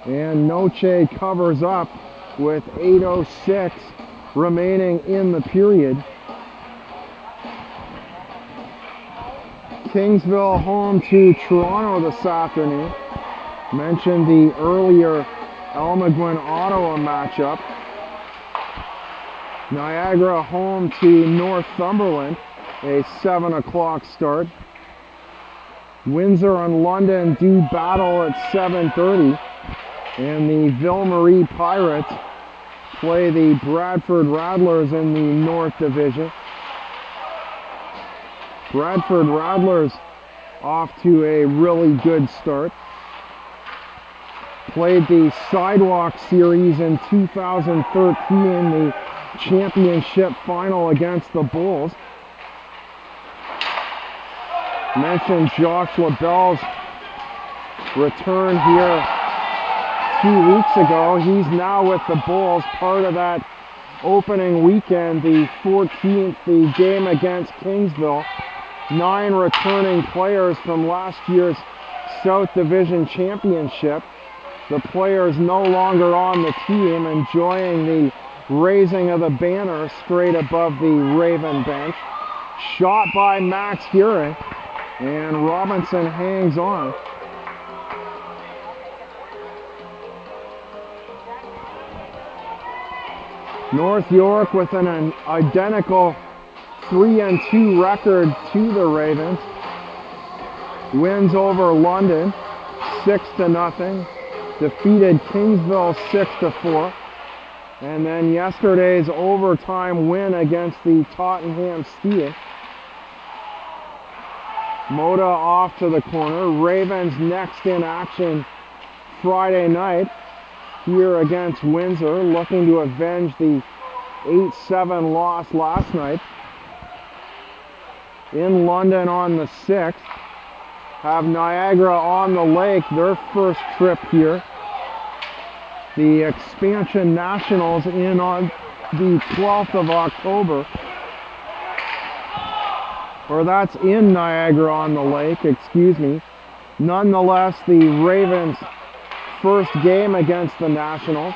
And Noche covers up with 8:06 remaining in the period. Kingsville home to Toronto this afternoon. Mentioned the earlier Elmaguen-Ottawa matchup. Niagara home to Northumberland, a 7 o'clock start. Windsor and London do battle at 7:30. And the Ville Marie Pirates play the Bradford Rattlers in the North Division. Bradford Rattlers off to a really good start. Played the Sidewalk Series in 2013, the championship final against the Bulls. Mentioned Josh LaBelle's return here 2 weeks ago. He's now with the Bulls, part of that opening weekend, the 14th, the game against Kingsville. 9 returning players from last year's South Division Championship. The players no longer on the team, enjoying the raising of the banner straight above the Raven bench. Shot by Max Gearing, and Robinson hangs on. North York with an identical 3-2 record to the Ravens. Wins over London 6-0. Defeated Kingsville 6-4. And then yesterday's overtime win against the Tottenham Steel. Moda off to the corner. Ravens next in action Friday night here against Windsor, looking to avenge the 8-7 loss last night. In London on the 6th. Have Niagara on the Lake, their first trip here. The Expansion Nationals in on the 12th of October. Or that's in Niagara on the Lake, excuse me. Nonetheless, the Ravens' first game against the Nationals.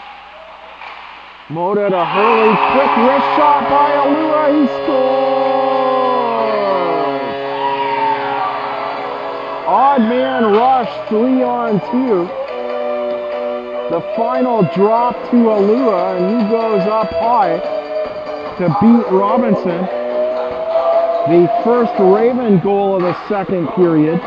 Moda to Hurley, quick wrist shot by Alua, he scores! Odd man rush, 3-on-2. The final drop to Alua, and he goes up high to beat Robinson. The first Raven goal of the second period.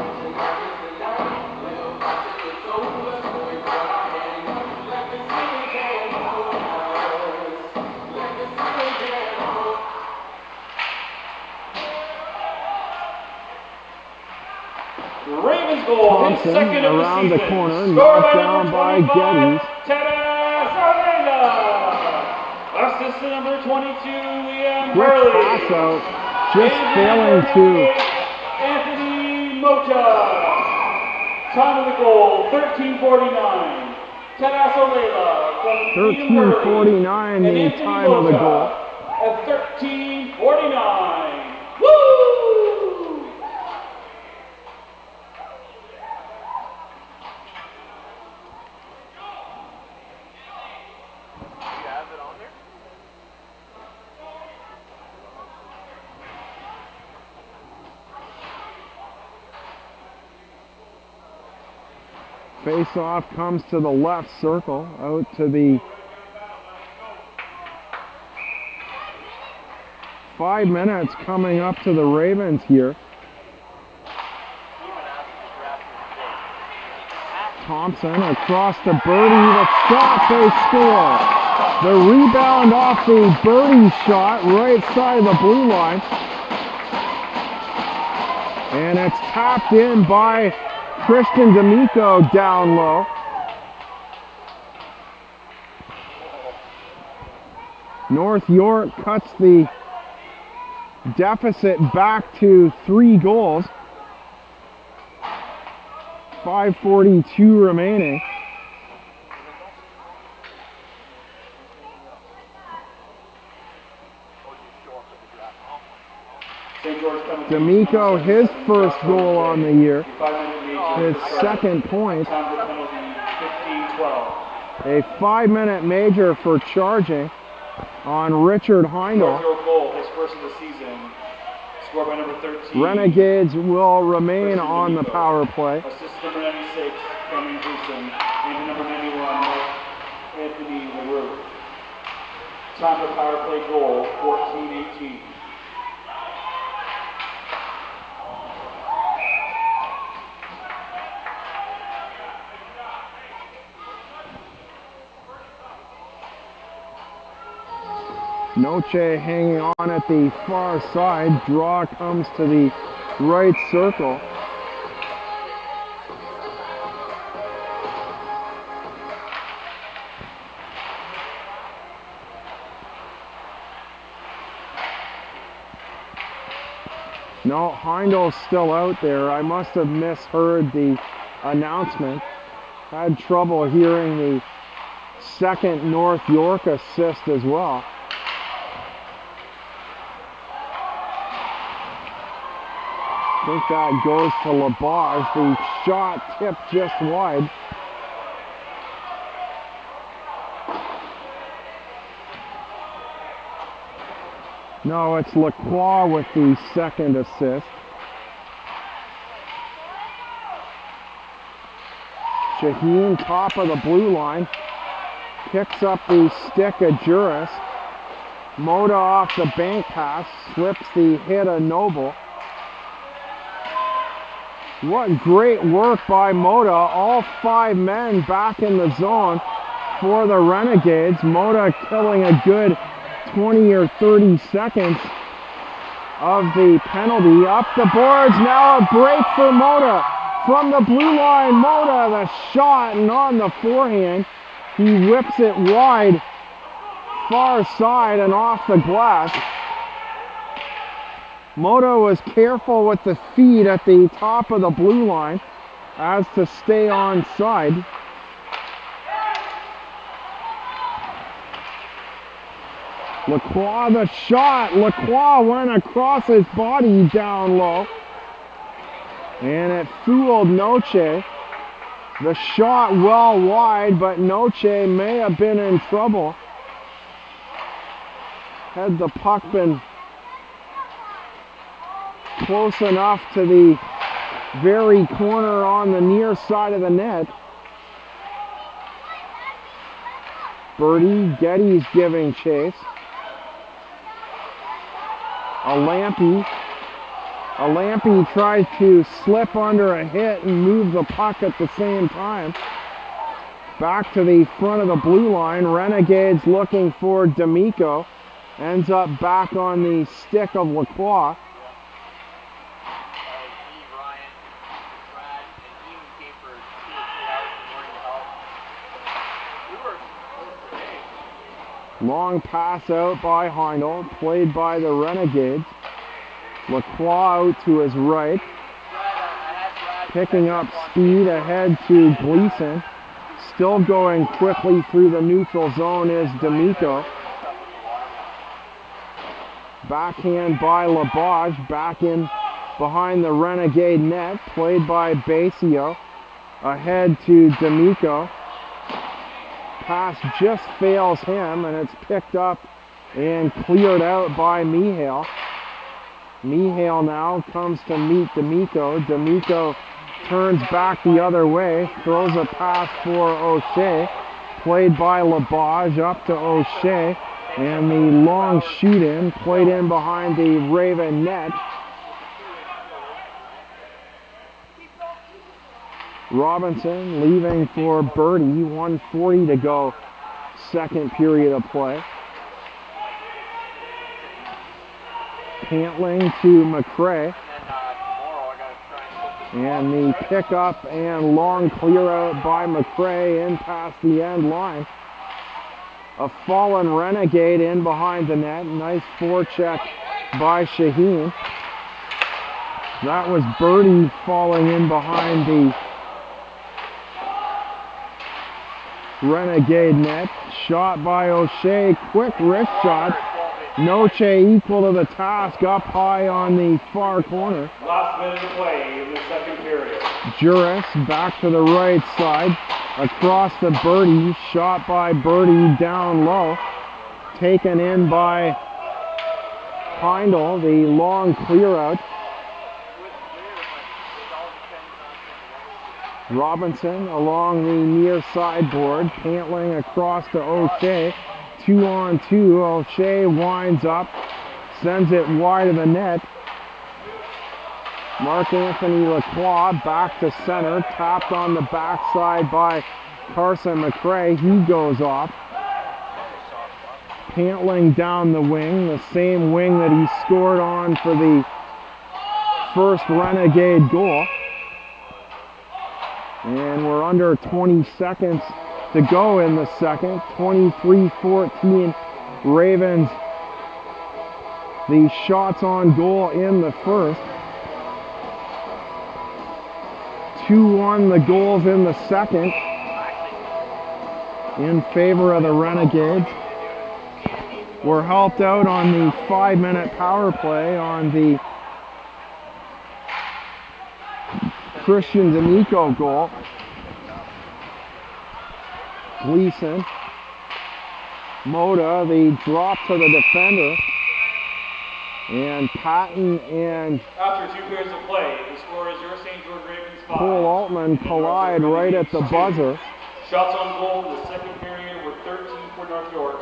Ravens goal, his second of the around season. the corner, Scored knocked by down number by 25, Geddes. Teres Armenda. Assist to number 22, Liam Quick Hurley. pass out, just And failing number to 38, Anthony Mota. Time of the goal, 13:49. Tadasolela from 13:49 the time of the goal. At 13:49. Woo! Face-off comes to the left circle, out to the 5 minutes coming up to the Ravens here. Thompson across to Birdie, the shot, they score. The rebound off the Birdie shot, right side of the blue line. And it's tapped in by Christian D'Amico down low. North York cuts the deficit back to 3 goals. 5:42 remaining. D'Amico, his first goal on the year. His second point. A 5-minute major for charging on Richard Heindel. His first of the season. Scored by number 13. Renegades will remain on the power play. Assist number 96, Cameron Gleason. And number 91, Anthony LaRue. Time of power play goal, 14:18. Noche hanging on at the far side. Draw comes to the right circle. No, Heindel's still out there. I must have misheard the announcement. Had trouble hearing the second North York assist as well. I think that goes to LaBarge. The shot tipped just wide. No, it's Lacroix with the second assist. Shaheen, top of the blue line, picks up the stick of Juris. Moda off the bank pass, slips the hit of Noble. What great work by Moda. All 5 men back in the zone for the Renegades. Moda killing a good 20 or 30 seconds of the penalty. Up the boards, now a break for Moda. From the blue line, Moda, the shot, and on the forehand, he whips it wide, far side and off the glass. Moda was careful with the feed at the top of the blue line as to stay onside. Lacroix the shot. Lacroix went across his body down low. And it fooled Noche. The shot well wide, but Noche may have been in trouble. Had the puck been close enough to the very corner on the near side of the net. Birdie, Getty's giving chase. Alampi tries to slip under a hit and move the puck at the same time. Back to the front of the blue line. Renegades looking for D'Amico. Ends up back on the stick of Lacroix. Long pass out by Heindel, played by the Renegades. Lacroix out to his right. Picking up speed ahead to Gleason. Still going quickly through the neutral zone is D'Amico. Backhand by LaBage, back in behind the Renegade net, played by Basio. Ahead to D'Amico. Pass just fails him, and it's picked up and cleared out by Mihail. Mihail now comes to meet D'Amico. D'Amico turns back the other way, throws a pass for O'Shea, played by LaBage up to O'Shea, and the long shoot in, played in behind the Raven net. Robinson leaving for Birdie, 1:40 to go, second period of play. Pantling to McCray. And the pickup and long clear out by McCray in past the end line. A fallen Renegade in behind the net. Nice forecheck by Shaheen. That was Birdie falling in behind the Renegade net. Shot by O'Shea. Quick wrist shot. Noche equal to the task up high on the far corner. Last minute of play in the second period. Juris back to the right side. Across the Birdie. Shot by Birdie down low. Taken in by Heindel. The long clear out. Robinson along the near sideboard. Pantling across to O'Shea. 2-on-2, O'Shea winds up, sends it wide of the net. Marc-Anthony Lacroix back to center, tapped on the backside by Carson McCray. He goes off. Pantling down the wing, the same wing that he scored on for the first Renegade goal. And we're under 20 seconds to go in the second. 23-14 Ravens. The shots on goal in the first. 2-1 the goals in the second in favor of the Renegades. We're helped out on the 5-minute power play on the Christian D'Amico goal. Gleason. Moda, the drop to the defender. And Patton and After 2 periods of play, the score is your St. George Ravens 5. Cole Altman collide right at the buzzer. Shots on goal in the second period were 13 for North York.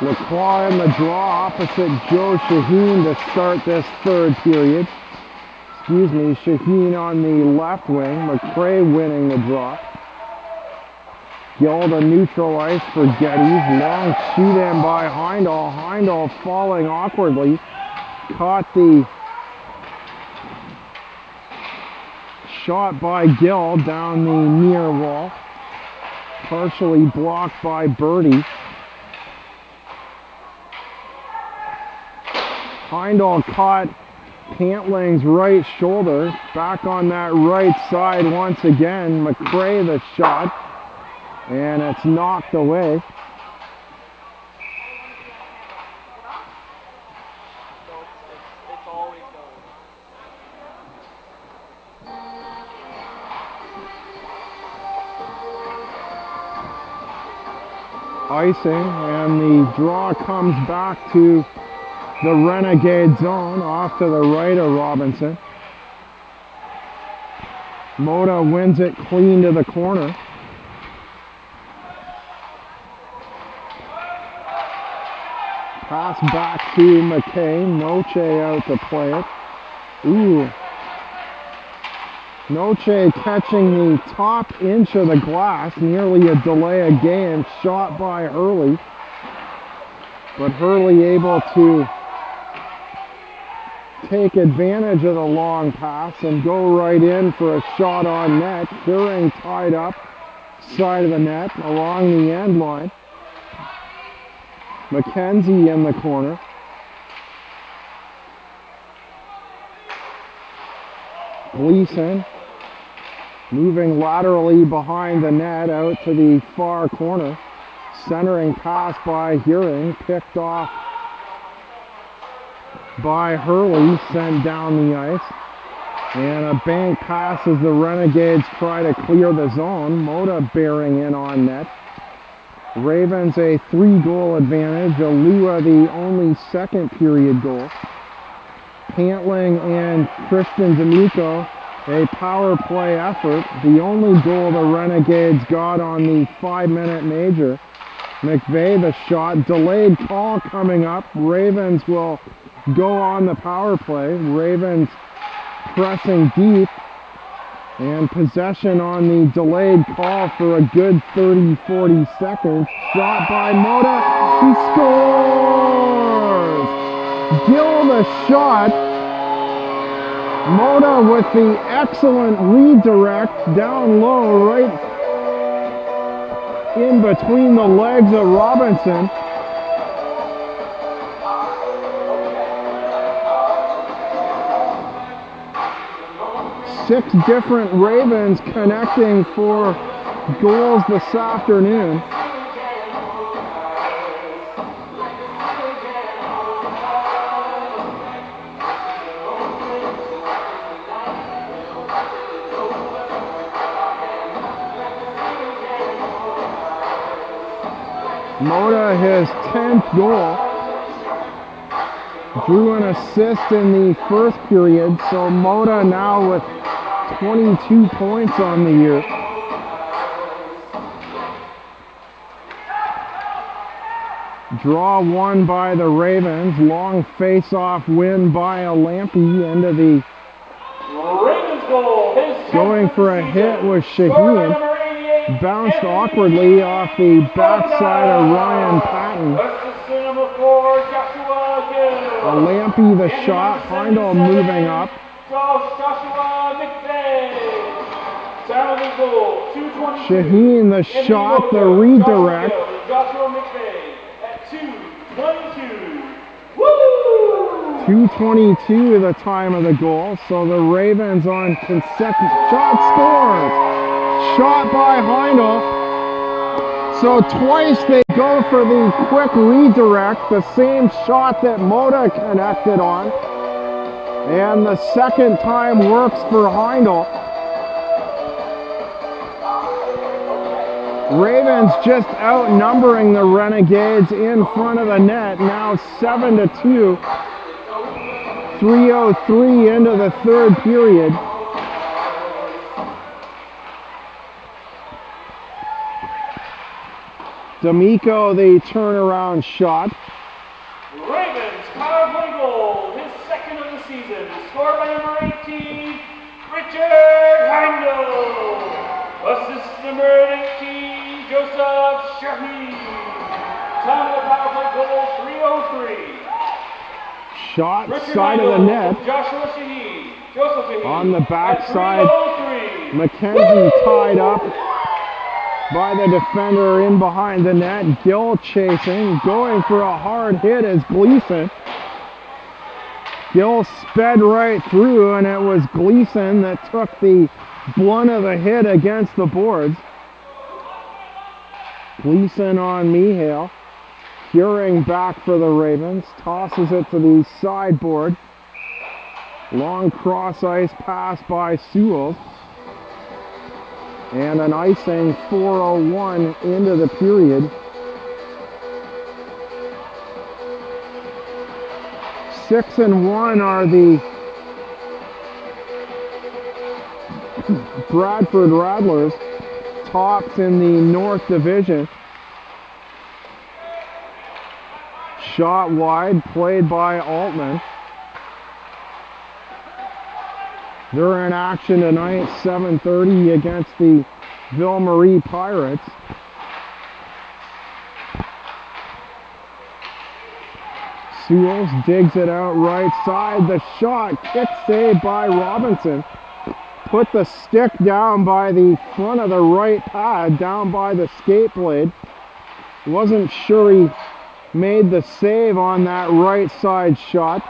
Lacroix in the draw opposite Joe Shaheen to start this third period. Excuse me, Shaheen on the left wing. McCray winning the draw. Gill to neutral ice for Geddes. Long shoot in by Heindel. Heindel falling awkwardly. Caught the shot by Gill down the near wall. Partially blocked by Birdie. Heindel caught Pantling's right shoulder. Back on that right side once again. McCray the shot. And it's knocked away. Icing, and the draw comes back to the Renegade zone, off to the right of Robinson. Moda wins it clean to the corner. Pass back to McKay. Noche out to play it. Ooh. Noche catching the top inch of the glass. Nearly a delay of game. Shot by Hurley. but Hurley able to take advantage of the long pass and go right in for a shot on net. Curing tied up side of the net along the end line. McKenzie in the corner. Gleason moving laterally behind the net out to the far corner. Centering pass by Hearing, picked off by Hurley, sent down the ice. And a bank pass as the Renegades try to clear the zone. Moda bearing in on net. Ravens a 3-goal advantage. Alua the only second period goal. Pantling and Christian D'Amico a power play effort. The only goal the Renegades got on the 5-minute major. McVeigh the shot. Delayed call coming up. Ravens will go on the power play. Ravens pressing deep. And possession on the delayed call for a good 30-40 seconds. Shot by Moda. He scores! Gill the shot. Moda with the excellent redirect down low, right in between the legs of Robinson. Six different Ravens connecting for goals this afternoon. Moda his 10th goal. Drew an assist in the first period, so Moda now with 22 points on the year. Draw won by the Ravens. Long face-off win by a Lampy into the Ravens goal. going for a hit was Shaheen. Bounced awkwardly off the backside of Ryan Patton. Assistant number 4, Joshua Gill. A Lampy the shot. Heindel moving up. Joshua McVeigh. Salary goal, 222. Shaheen the shot, the redirect. Joshua McVeigh at 2:22. Woo! 2:22 the time of the goal, so the Ravens on consecutive shot scores. Shot by Heindel. So twice they go for the quick redirect, the same shot that Moda connected on. And the second time works for Heindel. Ravens just outnumbering the Renegades in front of the net. Now 7-2. 3:03 into the third period. D'Amico the turnaround shot. Ravens power play goal, his second of the season, scored by number 18, Richard Heindel. Assist number 18, Joseph Shaheen. Time of the power play goal, 3:03. Shot Richard side Heindel of the net. from Joshua Shaheen. Joseph Shaheen. On the backside, 3:03. McKenzie tied up by the defender in behind the net. Gill chasing, going for a hard hit as Gleason. Gill sped right through, and it was Gleason that took the blunt of the hit against the boards. Gleason on Mihail. Curing back for the Ravens. Tosses it to the sideboard. Long cross ice pass by Sewell. And an icing 4:01 into the period. 6-1 are the Bradford Rattlers, tops in the North Division. Shot wide, played by Altman. They're in action tonight, 7:30 against the Ville Marie Pirates. Jules digs it out right side. The shot, kick save by Robinson. Put the stick down by the front of the right pad, down by the skate blade. Wasn't sure he made the save on that right side shot.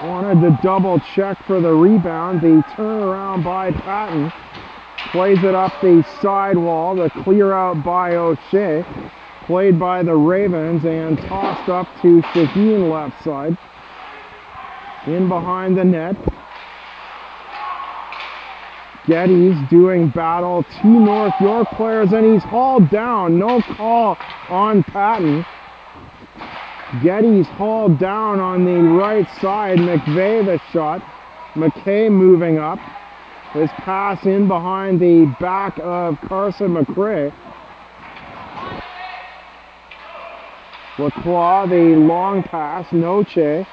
Wanted to double check for the rebound. The turnaround by Patton. Plays it up the sidewall. The clear out by O'Shea. Played by the Ravens and tossed up to Shaheen left side. In behind the net. Geddes doing battle. Two North York players and he's hauled down. No call on Patton. Geddes hauled down on the right side. McVeigh the shot. McKay moving up. His pass in behind the back of Carson McRae. Lacroix, the long pass. Noche.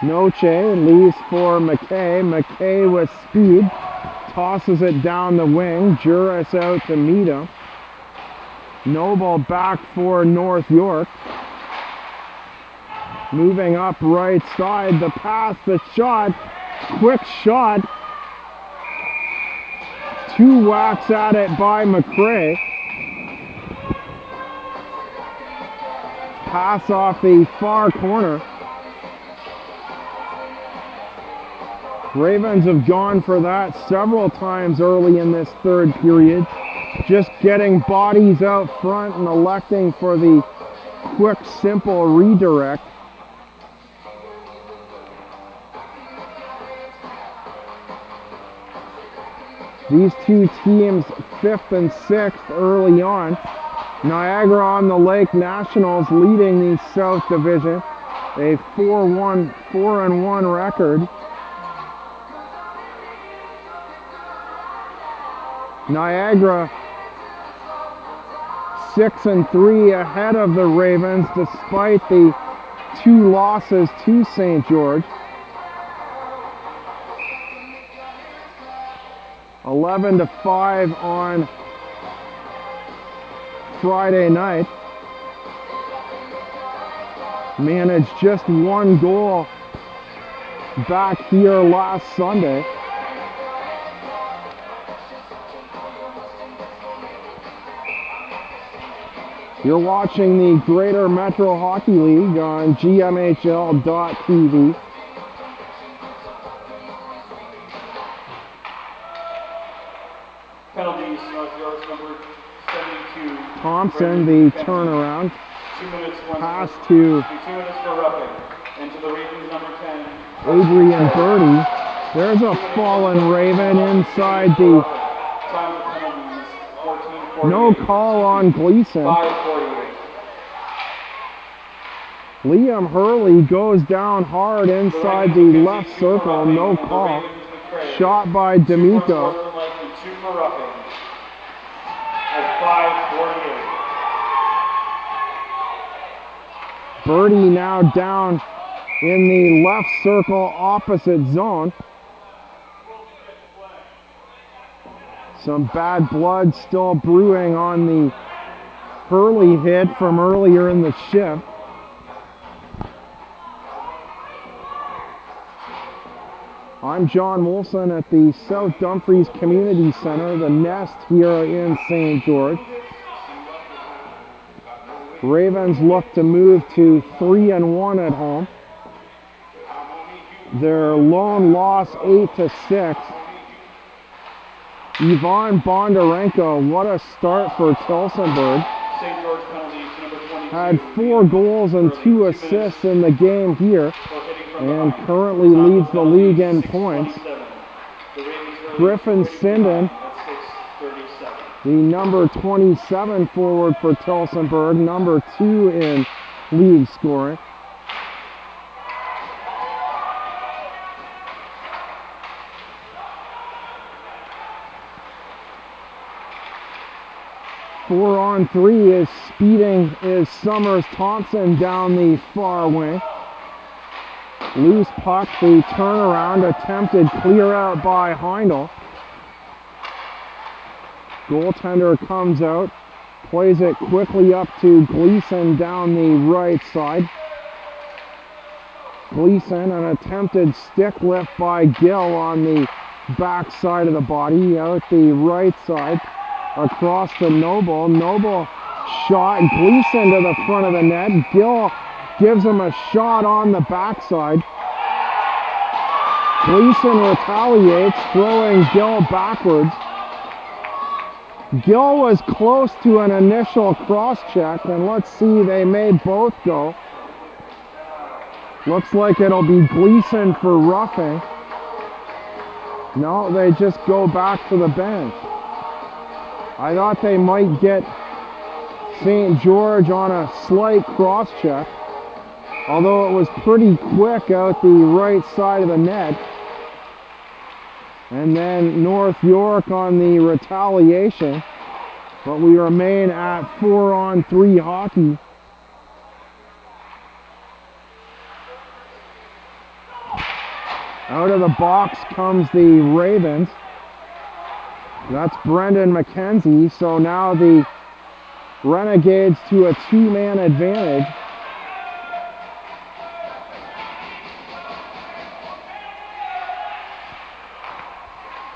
Noche leaves for McKay. McKay with speed. Tosses it down the wing. Juris out to meet him. Noble back for North York. Moving up right side. The pass, the shot. Quick shot. Two whacks at it by McRae. Pass off the far corner. Ravens have gone for that several times early in this third period. Just getting bodies out front and electing for the quick, simple redirect. These two teams, 5th and 6th early on. Niagara on the Lake Nationals leading the South Division. A 4-1 record. Niagara 6-3 ahead of the Ravens despite the two losses to St. George. 11-5 on Friday night. Managed just one goal back here last Sunday. You're watching the Greater Metro Hockey League on GMHL.tv. Penalties, North York's number 72. Thompson, the turnaround. 2 minutes, Pass to 2 minutes for roughing. And to the Ravens, number 10. Adrian Birdie. There's a fallen Raven inside the... Time for penalties, 14:48. No call on Gleason. 5:48. Liam Hurley goes down hard inside the left circle. No call. Shot by D'Amico. 2 for roughing. At 5:48. Birdie now down in the left circle opposite zone. Some bad blood still brewing on the Hurley hit from earlier in the shift. I'm John Wilson at the South Dumfries Community Center, the Nest here in St. George. Ravens look to move to 3-1 at home. Their lone loss 8-6. Ivan Bondarenko, what a start for Tilsonburg. St. George penalties, number 22. Had 4 goals and 2 assists in the game here, and currently leads the league in points. Griffin Sinden, the number 27 forward for Tilsonburg, number 2 in league scoring. Four on three is speeding is Summers Thompson down the far wing. Loose puck, the turnaround, attempted clear out by Heindel. Goaltender comes out, Plays it quickly up to Gleason down the right side. Gleason, an attempted stick lift by Gill on the back side of the body, out the right side, across to Noble. Noble shot, Gleason to the front of the net. Gill gives him a shot on the backside. Gleason retaliates, throwing Gill backwards. Gill was close to an initial cross check, and let's see, they may both go. Looks like it'll be Gleason for roughing. No, they just go back to the bench. I thought they might get St. George on a slight cross check, although it was pretty quick out the right side of the net. And then North York on the retaliation, but we remain at 4-on-3 hockey. Out of the box comes the Ravens. That's Brendan McKenzie, so now the Renegades to a 2-man advantage.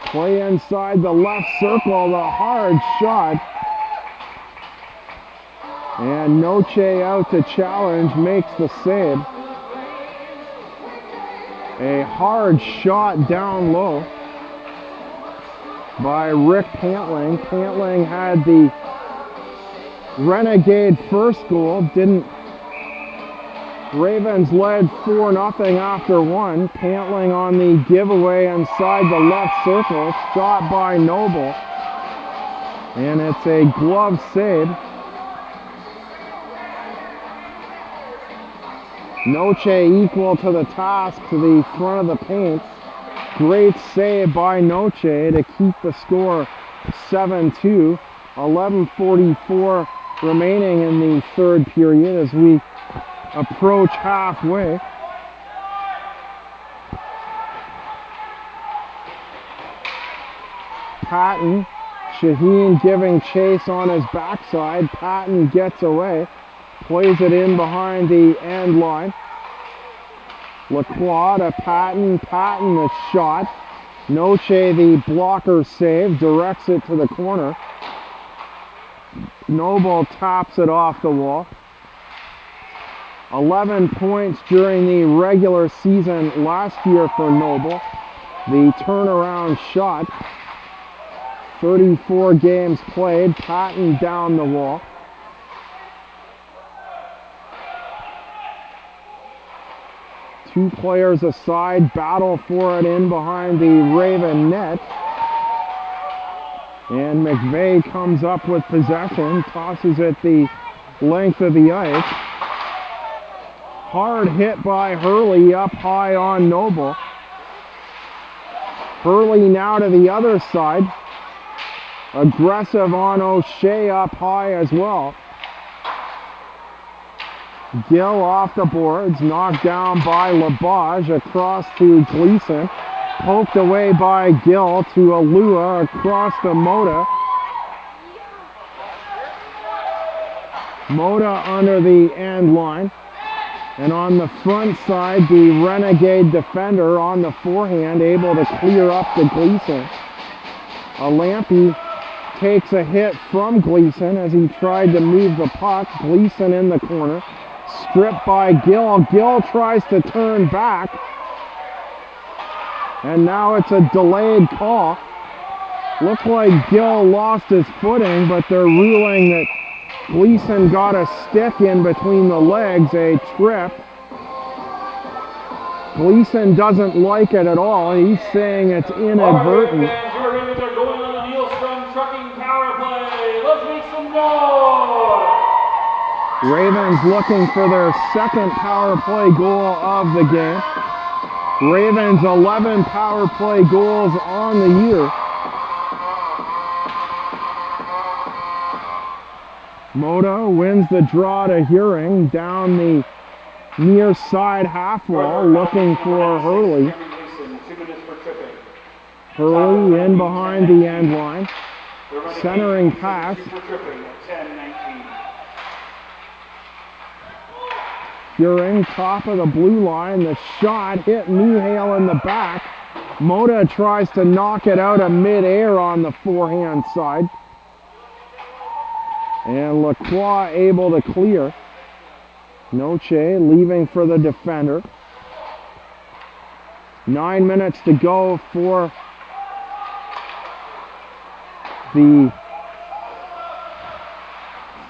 Play inside the left circle, the hard shot. And Noche out to challenge, makes the save. A hard shot down low by Rick Pantling. Pantling had the Renegade first goal. Ravens led 4-0 after one. Pantling on the giveaway inside the left circle. Shot by Noble. And it's a glove save. Noche equal to the task to the front of the paint. Great save by Noche to keep the score 7-2. 11:44 remaining in the third period as we approach halfway. Patton, Shaheen giving chase on his backside. Patton gets away, plays it in behind the end line. Lacroix to Patton, Patton the shot. Noche the blocker save, directs it to the corner. Noble taps it off the wall. 11 points during the regular season last year for Noble. The turnaround shot. 34 games played. Patton down the wall. Two players aside, battle for it in behind the Raven net. And McVeigh comes up with possession, tosses it the length of the ice. Hard hit by Hurley up high on Noble. Hurley now to the other side. Aggressive on O'Shea up high as well. Gill off the boards, knocked down by Labage across to Gleason. Poked away by Gill to Alua across to Moda. Moda under the end line. And on the front side, the Renegade defender on the forehand, able to clear up to Gleason. Lampe takes a hit from Gleason as he tried to move the puck. Gleason in the corner. Stripped by Gill. Gill tries to turn back. And now it's a delayed call. Looked like Gill lost his footing, but they're ruling that Gleason got a stick in between the legs, a trip. Gleason doesn't like it at all. He's saying it's inadvertent. Your Ravens are going on the Neilstrom trucking power play. Let's make some noise. Ravens looking for their second power play goal of the game. Ravens 11 power play goals on the year. Moda wins the draw to Hearing down the near side half wall, looking for Hurley. Hurley in behind the end line. The Renegades Centering using pass. two for tripping at 10-19. Huring, top of the blue line. The shot hit Mihail in the back. Mota tries to knock it out of midair on the forehand side. And Lacroix able to clear. Noche leaving for the defender. 9 minutes to go for the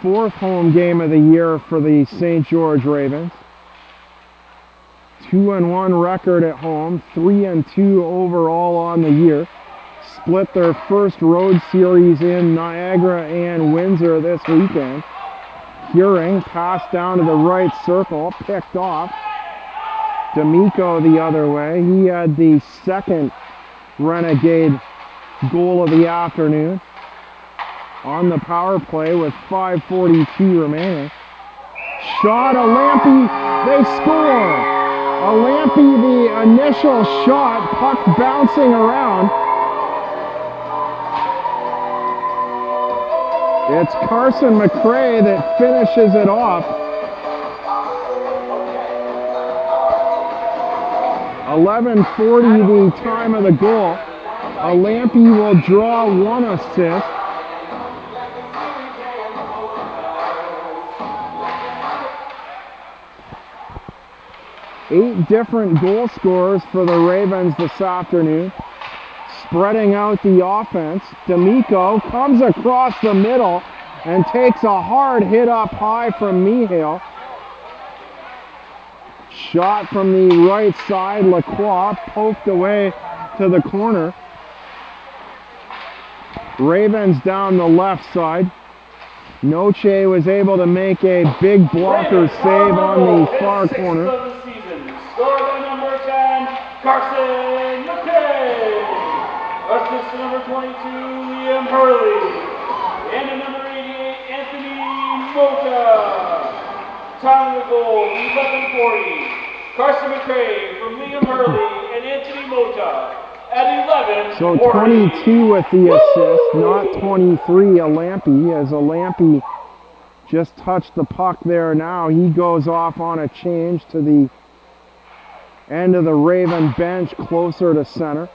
fourth home game of the year for the St. George Ravens. 2-1 record at home, 3-2 overall on the year. Split their first road series in Niagara and Windsor this weekend. Huring passed down to the right circle, picked off. D'Amico the other way. He had the second Renegade goal of the afternoon on the power play with 5:42 remaining. Shot, a Lampy, they score! A Lampy, the initial shot, puck bouncing around. It's Carson McRae that finishes it off. 11:40 the time of the goal. A Lampy will draw one assist. Eight different goal scorers for the Ravens this afternoon. Spreading out the offense. D'Amico comes across the middle and takes a hard hit up high from Mihail. Shot from the right side. Lacroix poked away to the corner. Ravens down the left side. Noche was able to make a big blocker save on the far corner. Scored by number 10, Carson McKay. Assist to number 22, Liam Hurley. And to number 88, Anthony Mota. Time of the goal, 11:40. Carson McKay from Liam Hurley and Anthony Mota at 11:40. So 22 with the assist, not 23 a Lampy, as a Lampy just touched the puck there now. He goes off on a change to the end of the Raven bench, closer to center.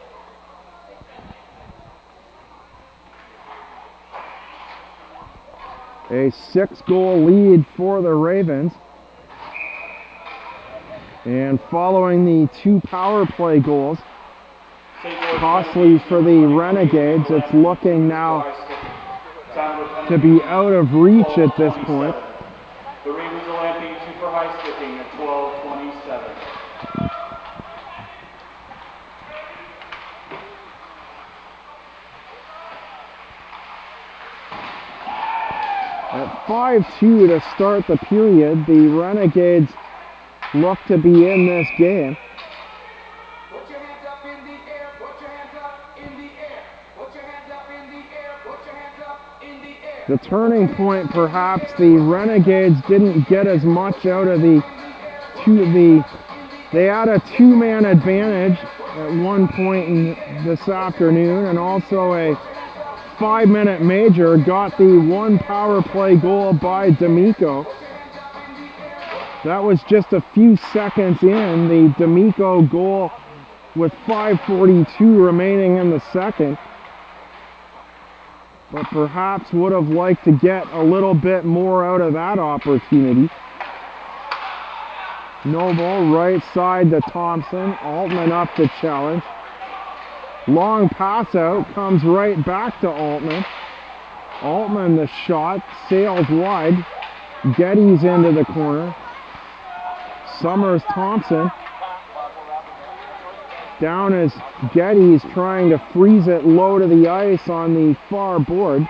A 6-goal lead for the Ravens. And following the 2 power play goals, costly for the Renegades, it's looking now to be out of reach at this point. The Ravens are lamping 2 for high sticking at 12:27. At 5-2 to start the period, the Renegades look to be in this game. Put your hands up in the air, put your hands up in the air, put your hands up in the air, put your hands up in the air. The turning point, perhaps, the Renegades didn't get as much out of they had a 2-man advantage at one point this afternoon, and also a 5-minute major, got the 1 power play goal by D'Amico. That was just a few seconds in, the D'Amico goal with 5:42 remaining in the second. But perhaps would have liked to get a little bit more out of that opportunity. Noble, right side to Thompson. Altman up to challenge. Long pass out, comes right back to Altman. Altman, the shot, sails wide. Geddes into the corner. Summers Thompson. Down is Geddes trying to freeze it low to the ice on the far board.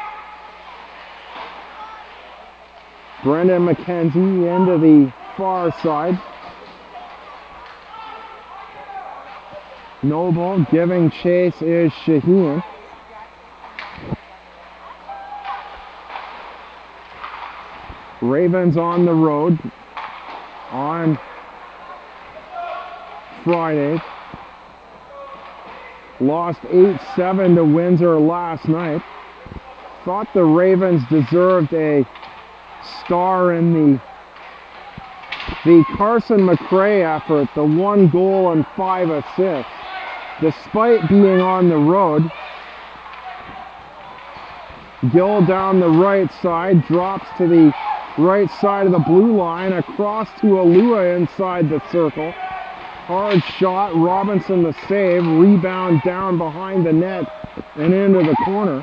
Brendan McKenzie into the far side. Noble giving chase is Shaheen. Ravens on the road on Friday. Lost 8-7 to Windsor last night. thought the Ravens deserved a star in the Carson McRae effort, the 1 goal and 5 assists. Despite being on the road, Gill down the right side, drops to the right side of the blue line, across to Alua inside the circle. Hard shot, Robinson the save, rebound down behind the net and into the corner.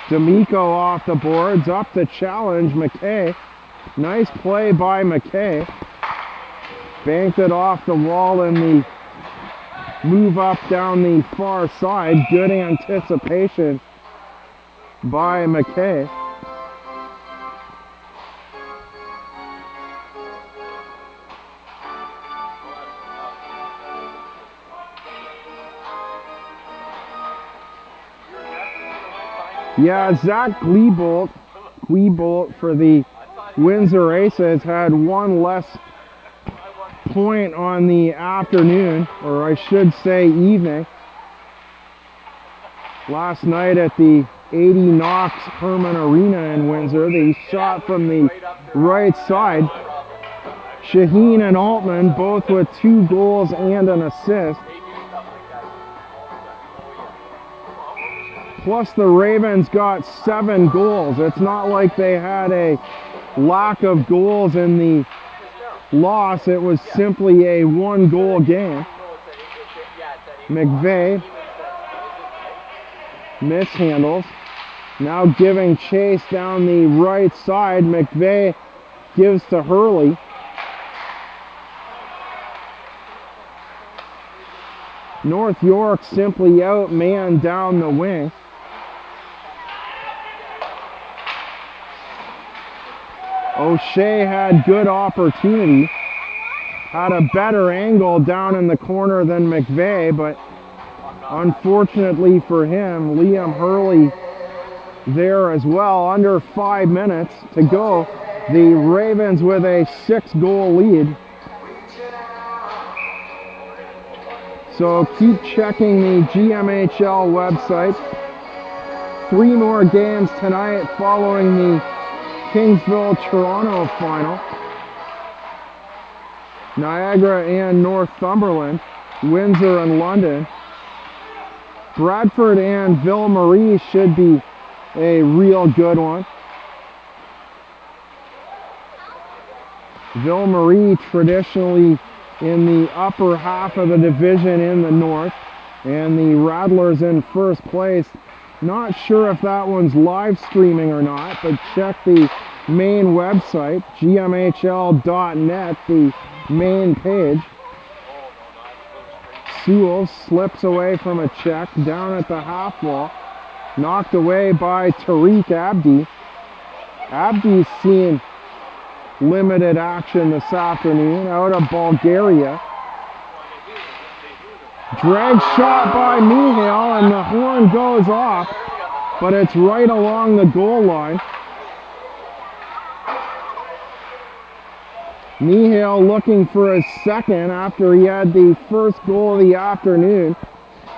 D'Amico off the boards, up to challenge McKay. Nice play by McKay. Banked it off the wall in the move up down the far side. Good anticipation by McKay. Yeah, Zach Gleebolt for the Windsor Aces had one less point on the afternoon, or I should say evening. Last night at the 80 Knox Herman Arena in Windsor, the shot from the right side. Shaheen and Altman both with 2 goals and an assist. Plus the Ravens got 7 goals. It's not like they had a lack of goals in the loss. It was simply a 1-goal game. McVeigh mishandles. Now giving chase down the right side. McVeigh gives to Hurley. North York simply outmanned down the wing. O'Shea had good opportunity, had a better angle down in the corner than McVeigh, but unfortunately for him, Liam Hurley there as well. Under 5 minutes to go. The Ravens with a 6-goal lead. So keep checking the GMHL website. 3 more games tonight following the Kingsville-Toronto final. Niagara and Northumberland, Windsor and London. Bradford and Ville-Marie should be a real good one. Ville-Marie traditionally in the upper half of the division in the north, and the Rattlers in first place. Not sure if that one's live streaming or not, but check the main website, gmhl.net, the main page. Sewell slips away from a check down at the half wall, knocked away by Tariq Abdi. Abdi's seen limited action this afternoon out of Bulgaria. Drag shot by Mihail, and the horn goes off, but it's right along the goal line. Mihail looking for his second after he had the first goal of the afternoon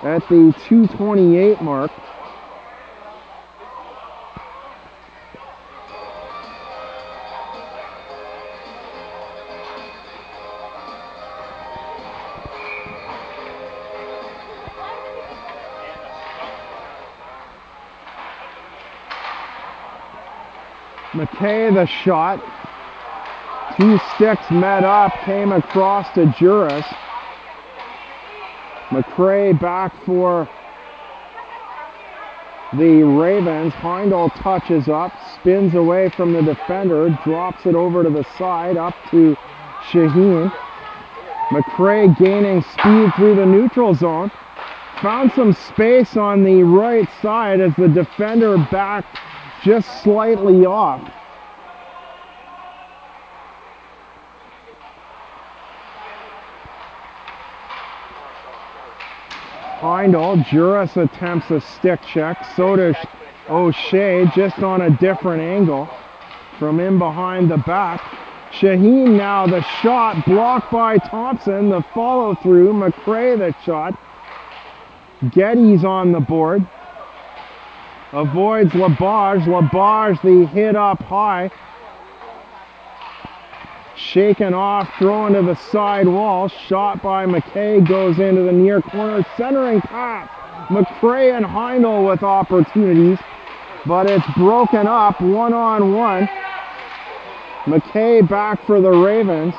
at the 2:28 mark. McKay the shot. 2 sticks met up, came across to Juris. McRae back for the Ravens. Heindel touches up, spins away from the defender, drops it over to the side, up to Shaheen. McRae gaining speed through the neutral zone. Found some space on the right side as the defender backed just slightly off. Heindel, Juris attempts a stick check, so does O'Shea, just on a different angle from in behind the back. Shaheen now, the shot blocked by Thompson, the follow through, McRae the shot. Geddes on the board. avoids Labage. Labage, the hit up high. Shaken off, thrown to the side wall. Shot by McKay, goes into the near corner. Centering pass. McCray and Heindel with opportunities, but it's broken up one-on-one. McKay back for the Ravens,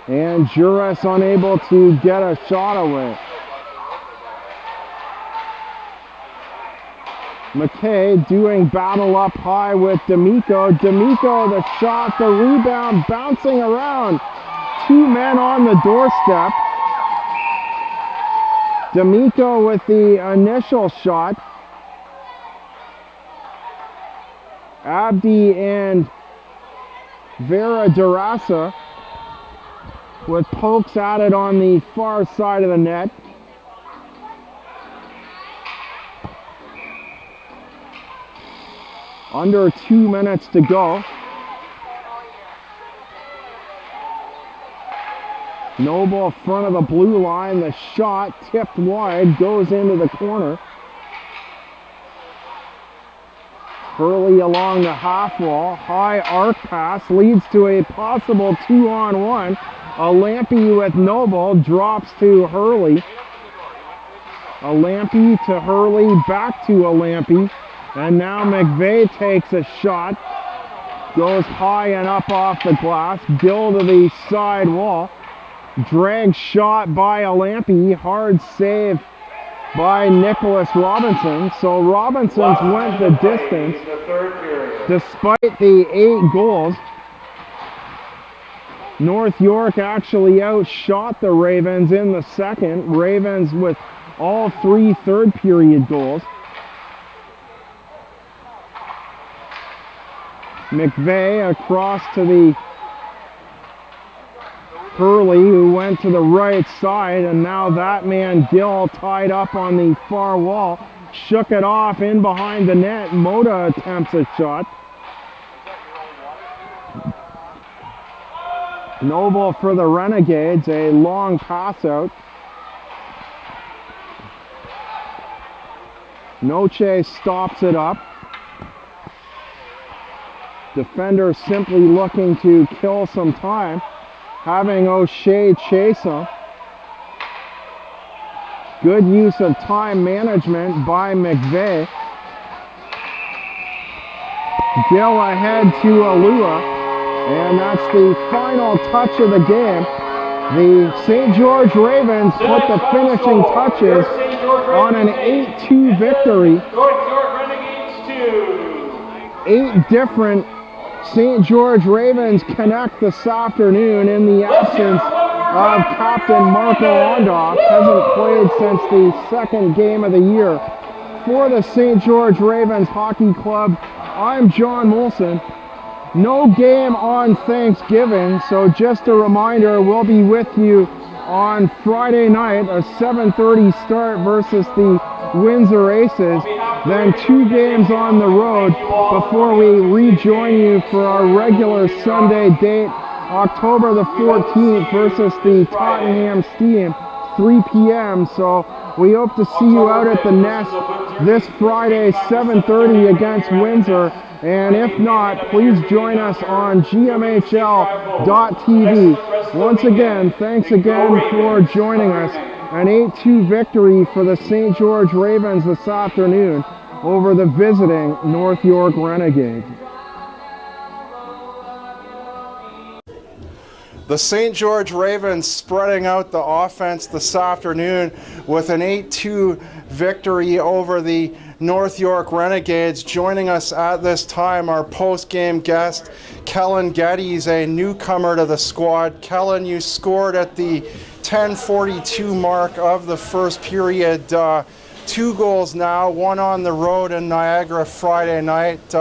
and Juris unable to get a shot away. McKay doing battle up high with D'Amico. D'Amico, the shot, the rebound, bouncing around. 2 men on the doorstep. D'Amico with the initial shot. Abdi and Vera Durasa with pokes at it on the far side of the net. Under 2 minutes to go. Noble front of the blue line. The shot tipped wide, goes into the corner. Hurley along the half wall. High arc pass leads to a possible 2-on-1. A Lampy with Noble drops to Hurley. A Lampy to Hurley, back to a Lampy. And now McVeigh takes a shot. Goes high and up off the glass. Gill to the side wall. Drag shot by a Lampy. Hard save by Nicholas Robinson. So Robinson's went the distance despite the 8 goals. North York actually outshot the Ravens in the second. Ravens with all 3 third period goals. McVeigh across to the Hurley, who went to the right side, and now that man Gill tied up on the far wall. Shook it off in behind the net. Moda attempts a shot. Noble for the Renegades, a long pass out. Noche stops it up. Defender simply looking to kill some time, having O'Shea chase him. Good use of time management by McVeigh. Gill ahead to Alua, and that's the final touch of the game. The St. George Ravens put the finishing touches on an 8-2 victory. North York Renegades 2. 8 different St. George Ravens connect this afternoon in the absence of Captain Marco Ondoff. Hasn't played since the second game of the year. For the St. George Ravens Hockey Club, I'm John Molson. No game on Thanksgiving, so just a reminder, we'll be with you on Friday night, a 7:30 start versus the Windsor Aces, then 2 games on the road before we rejoin you for our regular Sunday date, October the 14th versus the Tottenham Steam, 3 p.m. So we hope to see you out at the Nest this Friday, 7:30 against Windsor. And if not, please join us on gmhl.tv. Once again, thanks again for joining us. An 8-2 victory for the St. George Ravens this afternoon over the visiting North York Renegades. The St. George Ravens spreading out the offense this afternoon with an 8-2 victory over the North York Renegades. Joining us at this time, our post-game guest, Kellen Geddes, a newcomer to the squad. Kellen, you scored at the 10:42 mark of the first period. 2 goals now, 1 on the road in Niagara Friday night.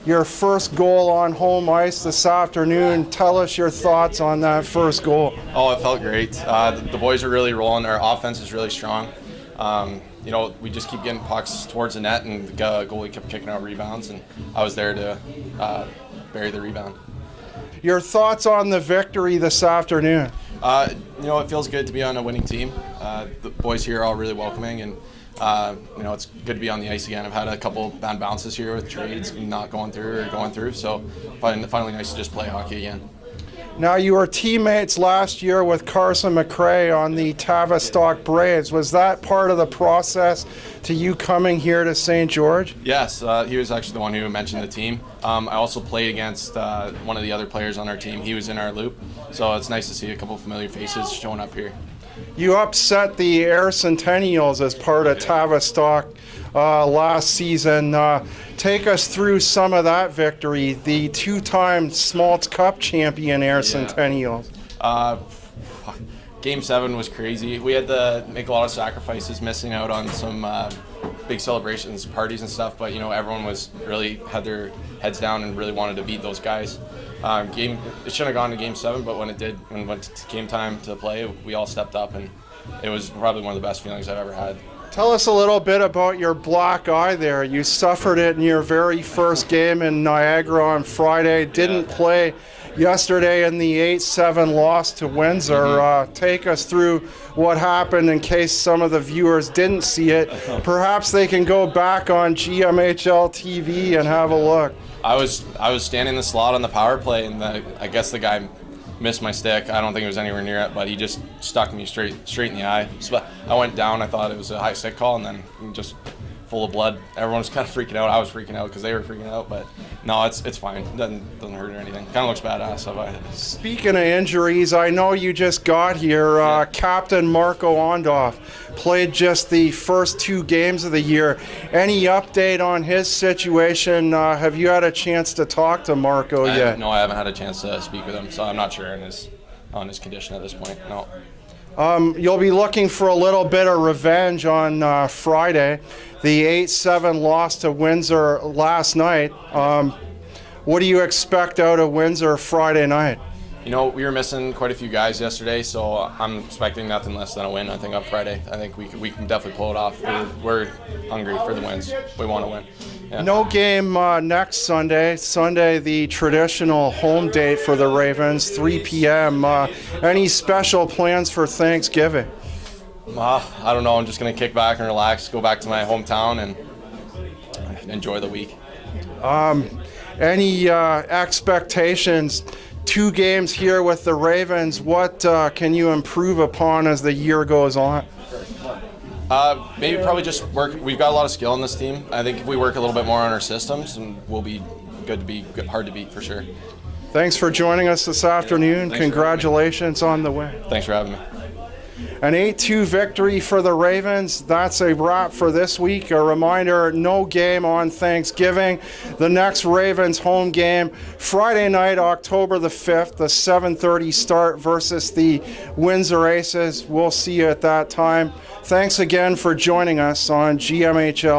Your first goal on home ice this afternoon. Tell us your thoughts on that first goal. Oh, it felt great. The boys are really rolling. Our offense is really strong. We just keep getting pucks towards the net, and the goalie kept kicking out rebounds, and I was there to bury the rebound. Your thoughts on the victory this afternoon? It feels good to be on a winning team. The boys here are all really welcoming, and You know, it's good to be on the ice again. I've had a couple bad bounces here with trades not going through or going through, so finally nice to just play hockey again. Now, you were teammates last year with Carson McRae on the Tavistock Braves. Was that part of the process to you coming here to St. George? Yes, he was actually the one who mentioned the team. I also played against one of the other players on our team. He was in our loop, so it's nice to see a couple familiar faces showing up here. You upset the Air Centennials as part of Tavistock last season. Take us through some of that victory, the two-time Smalts Cup champion Air Centennials. Game 7 was crazy. We had to make a lot of sacrifices, missing out on some big celebrations, parties and stuff, but you know, everyone was really had their heads down and really wanted to beat those guys. It shouldn't have gone to Game 7, but when it did, when it went to game time to play, we all stepped up, and it was probably one of the best feelings I've ever had. Tell us a little bit about your black eye there. You suffered it in your very first game in Niagara on Friday. Didn't play yesterday in the 8-7 loss to Windsor. Take us through what happened in case some of the viewers didn't see it. Perhaps they can go back on GMHL TV and have a look. I was standing in the slot on the power play, and I guess the guy missed my stick. I don't think it was anywhere near it, but he just stuck me straight in the eye. So I went down. I thought it was a high stick call, and then just full of blood. Everyone was kind of freaking out. I was freaking out because they were freaking out, but no, it's fine. It doesn't hurt or anything. Kind of looks badass. Speaking of injuries, I know you just got here. Captain Marco Ondoff played just the first 2 games of the year. Any update on his situation? Have you had a chance to talk to Marco yet? No, I haven't had a chance to speak with him, so I'm not sure on his condition at this point. No. You'll be looking for a little bit of revenge on Friday. The 8-7 loss to Windsor last night. What do you expect out of Windsor Friday night? You know, we were missing quite a few guys yesterday, so I'm expecting nothing less than a win, I think, on Friday. I think we can definitely pull it off. We're hungry for the wins. We want to win. Yeah. No game next Sunday. Sunday, the traditional home date for the Ravens, 3 p.m. Any special plans for Thanksgiving? I don't know. I'm just going to kick back and relax, go back to my hometown, and enjoy the week. Any expectations? 2 games here with the Ravens. What can you improve upon as the year goes on? Maybe probably just work. We've got a lot of skill in this team. I think if we work a little bit more on our systems, and we'll be hard to beat for sure. Thanks for joining us this afternoon. Congratulations on the win. Thanks for having me. An 8-2 victory for the Ravens. That's a wrap for this week. A reminder, no game on Thanksgiving. The next Ravens home game, Friday night, October the 5th, the 7:30 start versus the Windsor Aces. We'll see you at that time. Thanks again for joining us on GMHL.